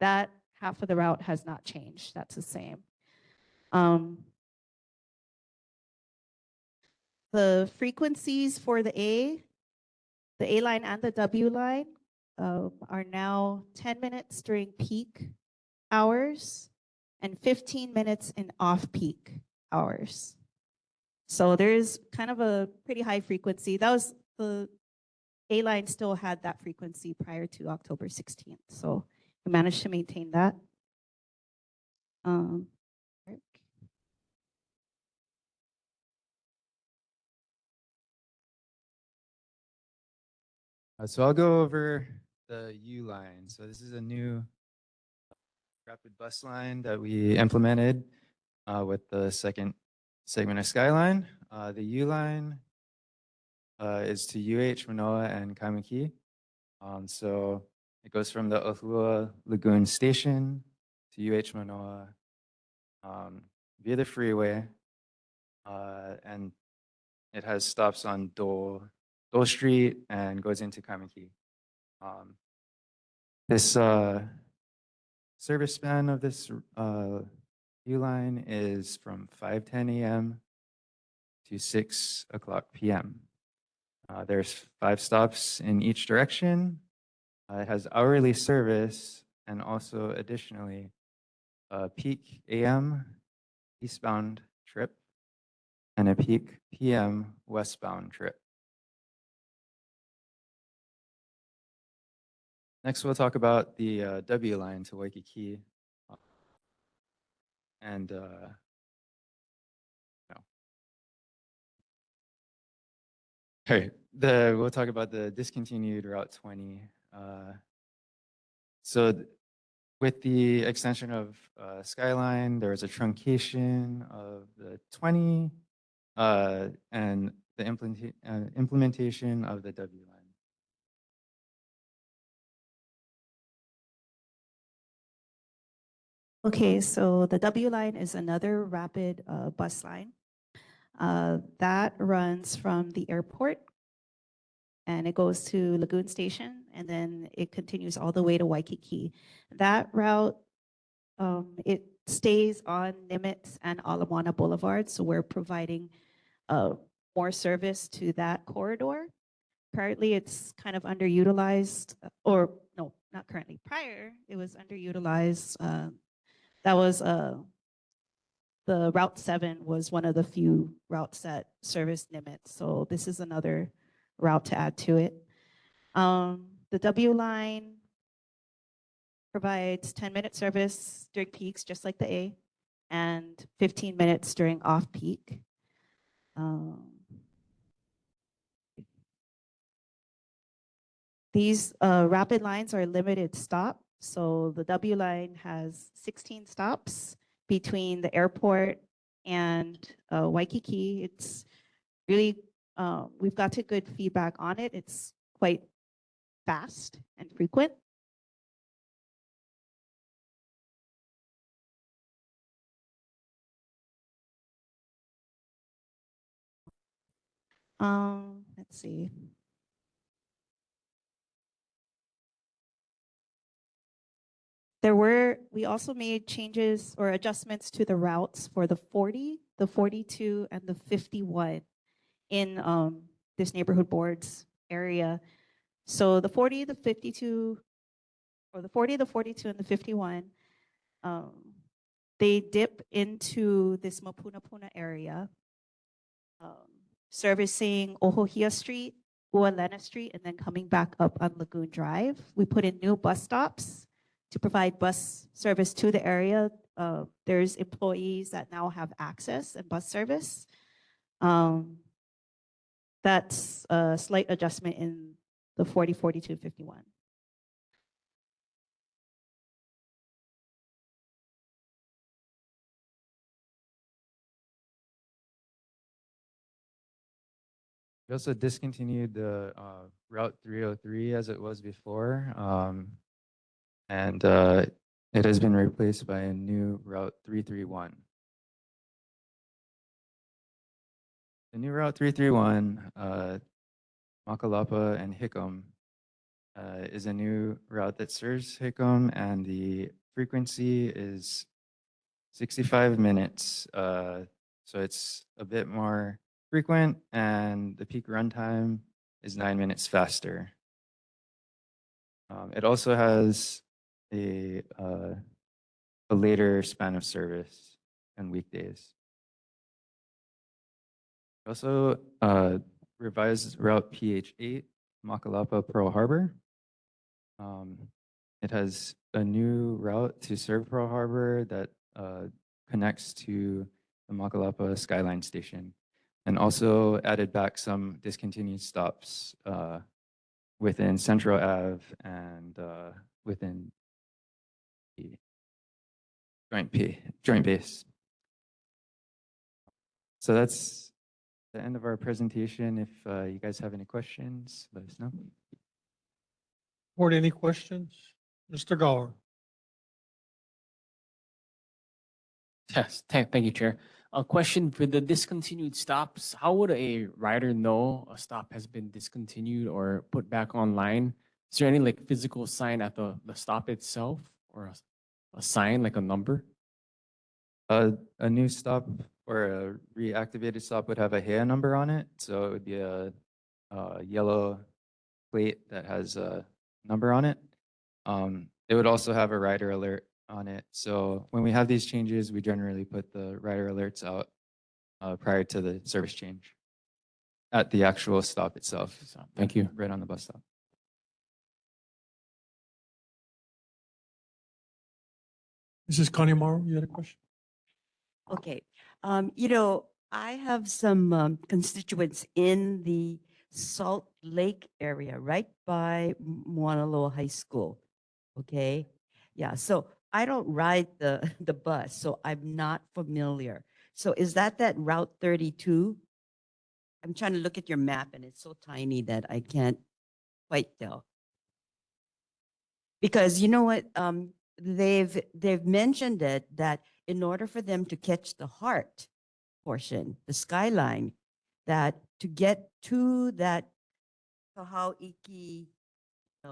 that half of the route has not changed. That's the same. The frequencies for the A line and the W line are now 10 minutes during peak hours and 15 minutes in off-peak hours. So there's kind of a pretty high frequency. That was the A line still had that frequency prior to October 16th. So we managed to maintain that. Eric? So I'll go over the U line. So this is a new rapid bus line that we implemented with the second segment of Skyline. The U line is to UH, Manoa, and Kaimaki. So it goes from the Ohua Lagoon Station to UH Manoa via the freeway, and it has stops on Dole Street and goes into Kaimaki. This service span of this U line is from 5:10 a.m. to 6 o'clock p.m. There's 5 stops in each direction. It has hourly service and also additionally a peak AM eastbound trip and a peak PM westbound trip. Next, we'll talk about the W line to Waikiki. And no. Okay, we'll talk about the discontinued Route 20. With the extension of Skyline, there was a truncation of the 20 and the implementation of the W line. Okay, so the W line is another rapid bus line that runs from the airport and it goes to Lagoon Station and then it continues all the way to Waikiki. That route, it stays on Nimitz and Āliamanu Boulevard, so we're providing more service to that corridor. Currently, it's kind of underutilized, or no, not currently. Prior, it was underutilized. That was the Route 7 was one of the few routes that service Nimitz. So this is another route to add to it. The W line provides 10-minute service during peaks, just like the A, and 15 minutes during off-peak. These rapid lines are limited stop. So the W line has 16 stops between the airport and Waikiki. It's really, we've got good feedback on it. It's quite fast and frequent. Let's see. We also made changes or adjustments to the routes for the 40, the 42, and the 51 in this neighborhood boards area. So the 40, the 52, or the 40, the 42, and the 51, they dip into this Mapunapuna area, servicing Ohohia Street, Ualena Street, and then coming back up on Lagoon Drive. We put in new bus stops to provide bus service to the area. There's employees that now have access and bus service. That's a slight adjustment in the 40, 42, 51. We also discontinued the Route 303 as it was before. And it has been replaced by a new Route 331. The new Route 331, Makalapa and Hickam, is a new route that serves Hickam, and the frequency is 65 minutes. So it's a bit more frequent, and the peak runtime is 9 minutes faster. It also has a a later span of service and weekdays. Also, revised Route PH8, Makalapa Pearl Harbor. It has a new route to serve Pearl Harbor that connects to the Makalapa Skyline Station, and also added back some discontinued stops within Central Ave and within the Joint Base. So that's the end of our presentation. If you guys have any questions, let us know. Board, any questions? Mr. Gower? Yes, thank you, Chair. A question for the discontinued stops. How would a rider know a stop has been discontinued or put back online? Is there any like physical sign at the stop itself or a sign like a number? A new stop or a reactivated stop would have a HEA number on it. So it would be a yellow plate that has a number on it. It would also have a rider alert on it. So when we have these changes, we generally put the rider alerts out prior to the service change at the actual stop itself. Thank you. Right on the bus stop. Mrs. Connemara, you had a question? Okay. I have some constituents in the Salt Lake area, right by Mauna Loa High School. Okay. Yeah. So I don't ride the bus, so I'm not familiar. So is that Route 32? I'm trying to look at your map and it's so tiny that I can't quite tell. Because you know what? They've mentioned it that in order for them to catch the heart portion, the skyline, that to get to that Kahauiki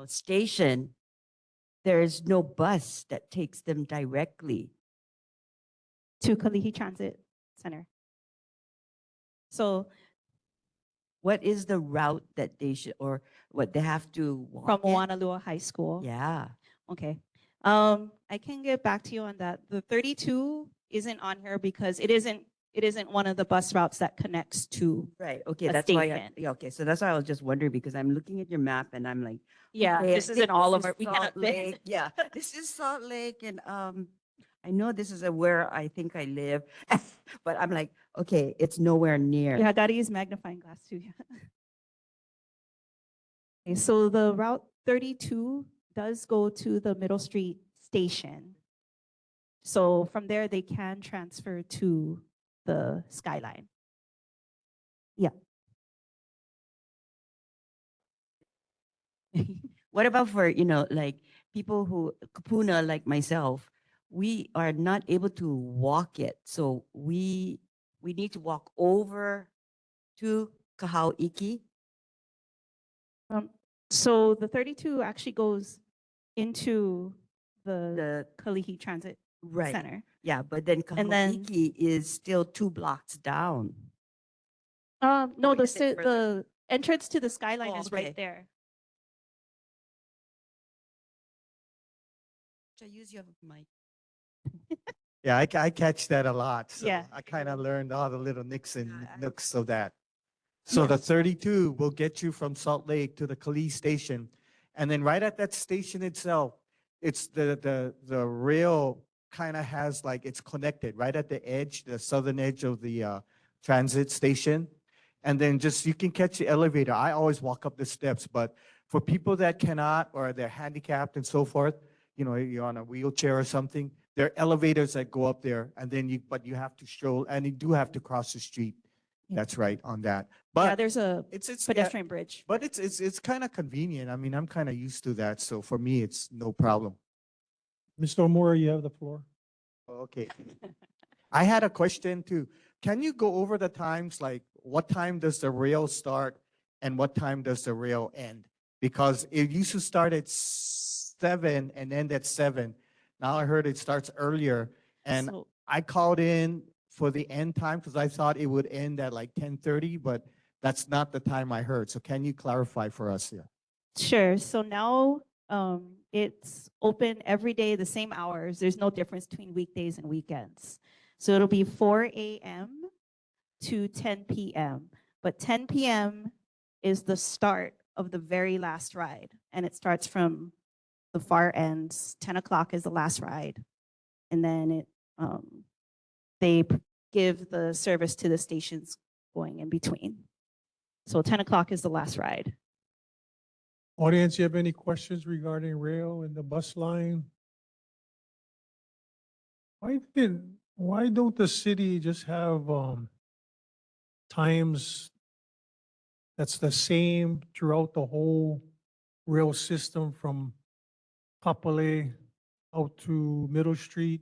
station, there's no bus that takes them directly To Kalihi Transit Center. So what is the route that they should, or what they have to walk from it? Mauna Loa High School. Yeah. Okay. I can get back to you on that. The 32 isn't on here because it isn't one of the bus routes that connects to Right. Okay. a That's why. station. Yeah. Okay. So that's why I was just wondering, because I'm looking at your map and I'm like, Yeah, okay, I this think isn't all this of our. is We Salt haven't been. Lake. Yeah. This is Salt Lake, and I know this is where I think I live, but I'm like, okay, it's nowhere near. Yeah, I gotta use magnifying glass too. Okay, so the Route 32 does go to the Middle Street station. So from there, they can transfer to the Skyline. Yeah. What about for, like people who, Kapuna like myself, we are not able to walk it. So we need to walk over to Kahauiki. So the 32 actually goes into the Kalihi Transit Right. Center. Yeah, but then And then- Kahauiki is still 2 blocks down. No, Wait, a bit further. the entrance to the Skyline Oh, is okay. right there. I use your mic. Yeah, I catch that a lot. So Yeah. I kind of learned all the little nicks and nooks of that. So the 32 will get you from Salt Lake to the Kalihi station. And then right at that station itself, it's the rail kind of has like, it's connected right at the edge, the southern edge of the transit station. And then just, you can catch the elevator. I always walk up the steps, but for people that cannot, or they're handicapped and so forth, you're on a wheelchair or something, there are elevators that go up there, and then but you have to stroll, and you do have to cross the street. That's right on that. But Yeah, there's a it's pedestrian bridge. But it's kind of convenient. I mean, I'm kind of used to that, so for me, it's no problem. Mr. Omura, you have the floor. Okay. I had a question too. Can you go over the times, like what time does the rail start and what time does the rail end? Because it used to start at 7 and end at 7. Now I heard it starts earlier, and So- I called in for the end time because I thought it would end at like 10:30, but that's not the time I heard. So can you clarify for us here? Sure. So now It's open every day, the same hours. There's no difference between weekdays and weekends. So it'll be 4 a.m. to 10 p.m. But 10 p.m. is the start of the very last ride. And it starts from the far ends. 10 o'clock is the last ride. And then they give the service to the stations going in between. So 10 o'clock is the last ride. Audience, you have any questions regarding rail and the bus line? Why don't the city just have times that's the same throughout the whole rail system from Kapolei out to Middle Street,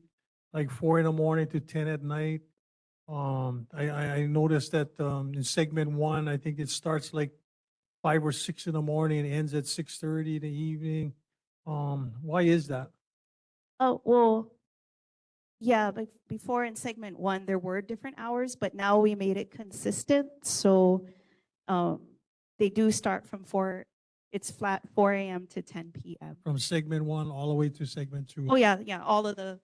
like 4 in the morning to 10 at night? I noticed that in segment 1, I think it starts like 5 or 6 in the morning and ends at 6:30 in the evening. Why is that? Oh, well, yeah, but before in segment 1, there were different hours, but now we made it consistent. So they do start from 4, it's flat 4 a.m. to 10 p.m. From segment 1 all the way to segment 2? Oh, yeah, all of the,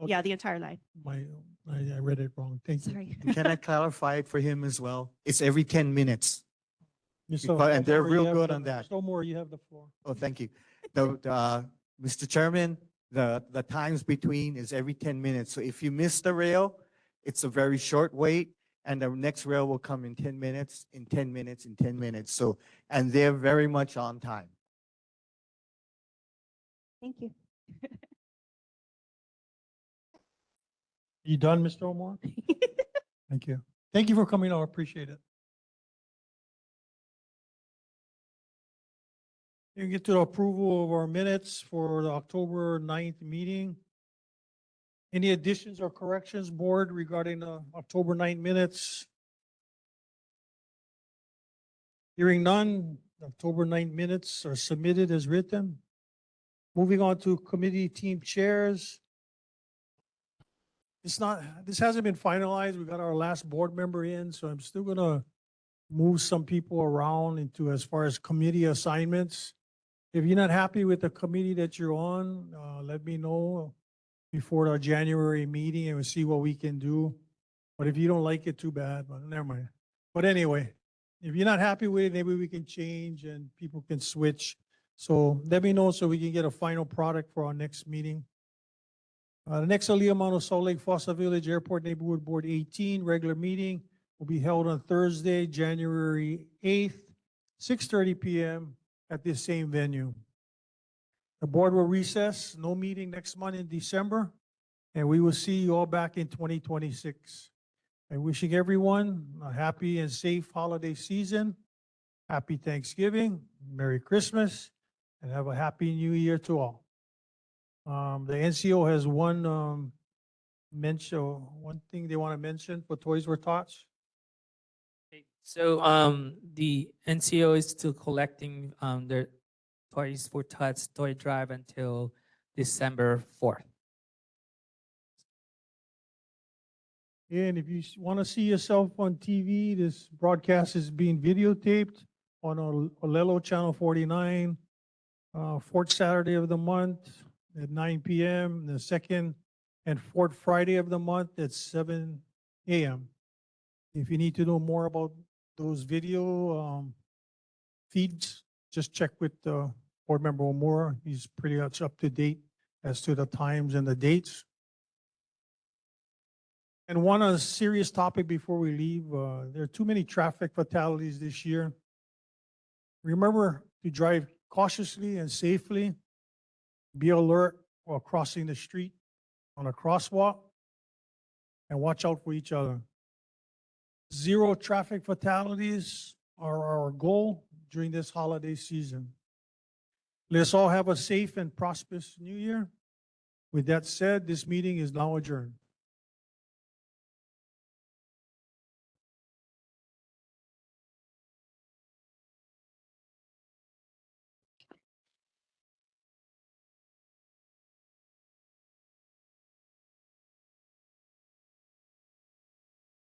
Okay. yeah, the entire line. I read it wrong. Thank you. Sorry. Can I clarify it for him as well? It's every 10 minutes. Mr. And they're Omar, you real have good the- on that. Mr. Omar, you have the floor. Oh, thank you. Mr. Chairman, the times between is every 10 minutes. So if you miss the rail, it's a very short wait, and the next rail will come in 10 minutes, in 10 minutes, in 10 minutes. So, and they're very much on time. Thank you. You done, Mr. Omar? Thank you. Thank you for coming out. I appreciate it. You get to the approval of our minutes for the October 9th meeting. Any additions or corrections, board, regarding the October 9th minutes? Hearing none, October 9th minutes are submitted as written. Moving on to committee team chairs. This hasn't been finalized. We got our last board member in, so I'm still gonna move some people around into as far as committee assignments. If you're not happy with the committee that you're on, let me know before our January meeting and we'll see what we can do. But if you don't like it, too bad, but never mind. But anyway, if you're not happy with it, maybe we can change and people can switch. So let me know so we can get a final product for our next meeting. The next Āliamanu-Salt Lake Foster Village Airport Neighborhood Board 18 regular meeting will be held on Thursday, January 8th, 6:30 p.m. at this same venue. The board will recess, no meeting next month in December, and we will see you all back in 2026. I'm wishing everyone a happy and safe holiday season. Happy Thanksgiving, Merry Christmas, and have a happy new year to all. The NCO has one thing they want to mention for Toys for Tots. So the NCO is still collecting their Toys for Tots toy drive until December 4th. And if you want to see yourself on TV, this broadcast is being videotaped on Olelo Channel 49, fourth Saturday of the month at 9 p.m., the second and fourth Friday of the month at 7 a.m. If you need to know more about those video feeds, just check with Board Member Omura. He's pretty much up to date as to the times and the dates. And one serious topic before we leave, there are too many traffic fatalities this year. Remember to drive cautiously and safely. Be alert while crossing the street on a crosswalk, and watch out for each other. 0 traffic fatalities are our goal during this holiday season. Let's all have a safe and prosperous new year. With that said, this meeting is now adjourned.